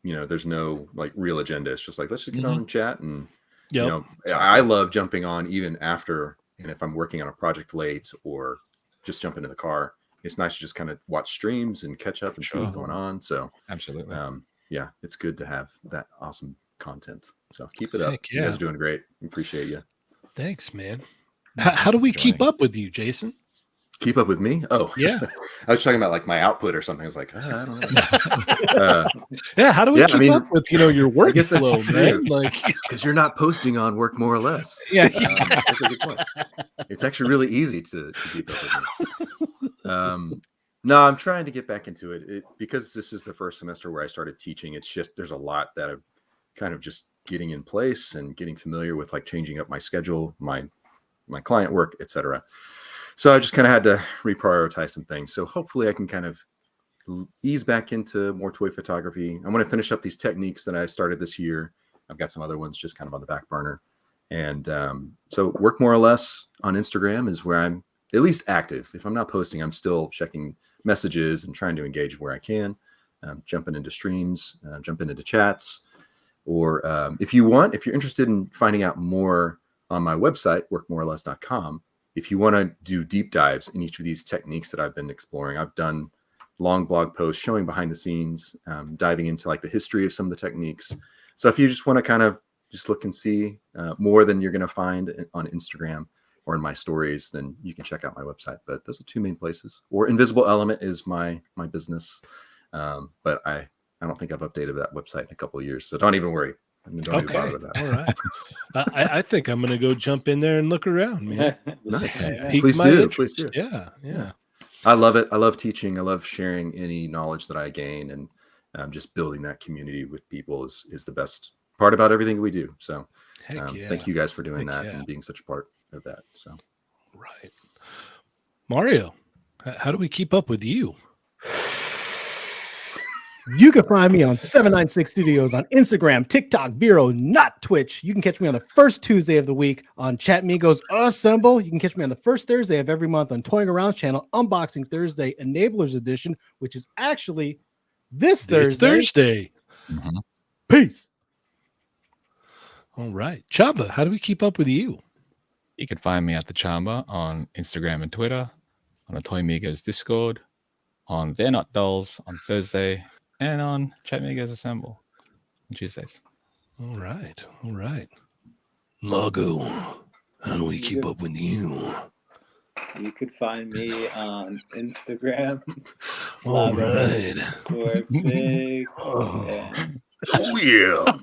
there's no like real agenda. It's just like let's just get on and chat, and yep. I love jumping on even after, and if I'm working on a project late or just jump into the car, it's nice to just kind of watch streams and catch up and see what's Sure. going on. So Absolutely. yeah, it's good to have that awesome content. So keep it up. Heck You guys yeah. are doing great. Appreciate you. Thanks, man. How do we keep Joining. up with you, Jason? Keep up with me? Oh, Yeah. I was talking about like my output or something. I was like, I don't know. Yeah, how do we Yeah, I keep mean, up with your I guess that's workflow, true. man? Like, because you're not posting on Work More or Less. Yeah. That's a good point. It's actually really easy to keep up with me. No, I'm trying to get back into it. Because this is the first semester where I started teaching. It's just there's a lot that I'm kind of just getting in place and getting familiar with, like changing up my schedule, my client work, etc. So I just kind of had to reprioritize some things. So hopefully I can kind of ease back into more toy photography. I want to finish up these techniques that I started this year. I've got some other ones just kind of on the back burner. And so Work More or Less on Instagram is where I'm at least active. If I'm not posting, I'm still checking messages and trying to engage where I can, jumping into streams, jumping into chats. Or if you're interested in finding out more on my website, workmoreorless.com, if you want to do deep dives in each of these techniques that I've been exploring, I've done long blog posts showing behind the scenes, diving into like the history of some of the techniques. So if you just want to kind of just look and see more than you're going to find on Instagram or in my stories, then you can check out my website. But those are two main places. Or Invisible Element is my business. But I don't think I've updated that website in a couple of years. So don't even worry. Don't even bother with that. All right. I think I'm going to go jump in there and look around, man. Nice. Pique Please my do. interest. Please do. Yeah. I love it. I love teaching. I love sharing any knowledge that I gain, and just building that community with people is the best part about everything we do. So thank you guys for doing that and being such a part of that. So, right. Mario, how do we keep up with you? You can find me on 796 Studios on Instagram, TikTok, Vero, not Twitch. You can catch me on the first Tuesday of the week on Chatmigos Assemble. You can catch me on the first Thursday of every month on Toying Around channel, Unboxing Thursday, Enablers Edition, which is actually this Thursday. Mm-hmm. Peace. All right. Chamba, how do we keep up with you? You can find me at the Chamba on Instagram and Twitter, on the Toymigos Discord, on They're Not Dolls on Thursday, and on Chatmigos Assemble on Tuesdays. All right. Lago, how do we keep up with you? You could find me on Instagram. All right. oh yeah.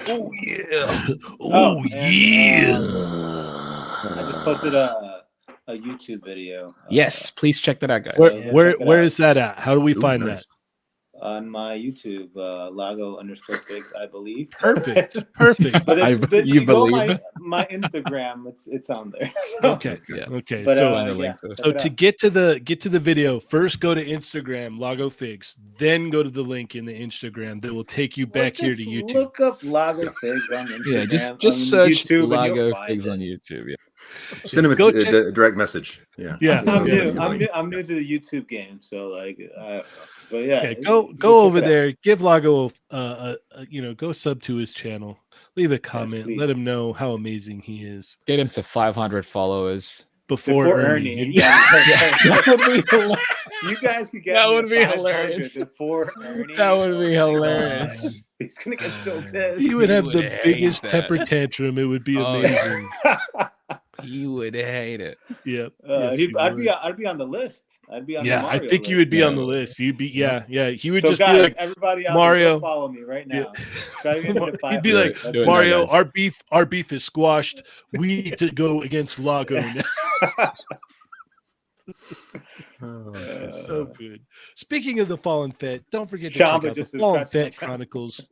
Oh yeah. Oh, yeah. I just posted a YouTube video. Yes, please check that out, guys. Where is that at? How do we find that? On my YouTube, Lago_figs, I believe. Perfect. But you you go believe? my Instagram, it's on there. Okay. Yeah. Okay. But, So to get to the video, first go to Instagram, Lago Figs, then go to the link in the Instagram that will take you back here to YouTube. Look up Lago Figs on Instagram. Yeah, just search YouTube Lago Figs on YouTube. Yeah. Send him a direct message. Yeah. I'm new to the YouTube game, so like, but yeah. Okay, go over there, give Lago go sub to his channel, leave a comment, let him know how amazing he is. Get him to 500 followers before Ernie. That would be hilarious. You guys could get that would be hilarious. Before Ernie. That would be hilarious. He's gonna get so pissed. He would have would the hate biggest that. temper tantrum. It would be amazing. He would hate it. Yep. I'd be on the list. I'd be on the Mario I think list. you would be on the list. You'd be He would so just guys, be like, everybody out Mario, there, go follow me right now. He'd be like, Do it Mario, now, our beef is squashed. We need to go against Lago now. It's so good. Speaking of the Fallen Fett, don't forget to check out the Fallen Fett Chronicles.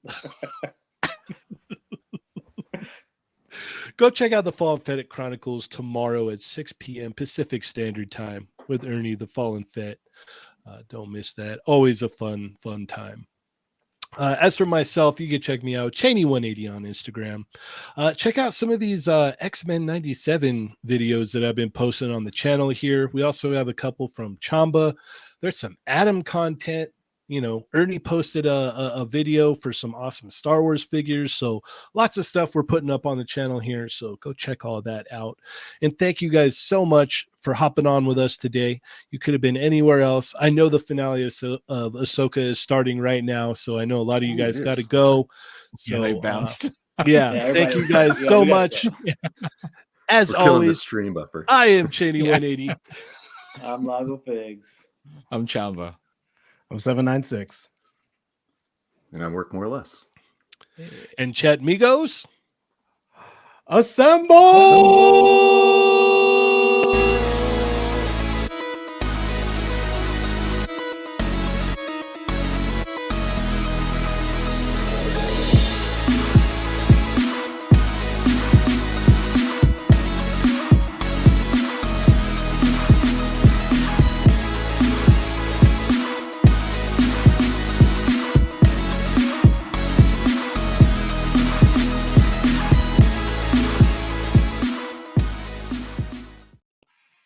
Go check out the Fallen Fett Chronicles tomorrow at 6 p.m. Pacific Standard Time with Ernie the Fallen Fett. Don't miss that. Always a fun time. As for myself, you can check me out, Cheney180 on Instagram. Check out some of these X-Men 97 videos that I've been posting on the channel here. We also have a couple from Chamba. There's some Adam content. Ernie posted a video for some awesome Star Wars figures. So lots of stuff we're putting up on the channel here. So go check all that out. And thank you guys so much for hopping on with us today. You could have been anywhere else. I know the finale of Ahsoka is starting right now. So I know a lot of you guys got to go. So they bounced. Thank you guys so much. As We're killing the always, stream buffer. I am Cheney 180. I'm Lago Figs. I'm Chamba. I'm 796. And I work more or less. And Chatmigos. Assemble!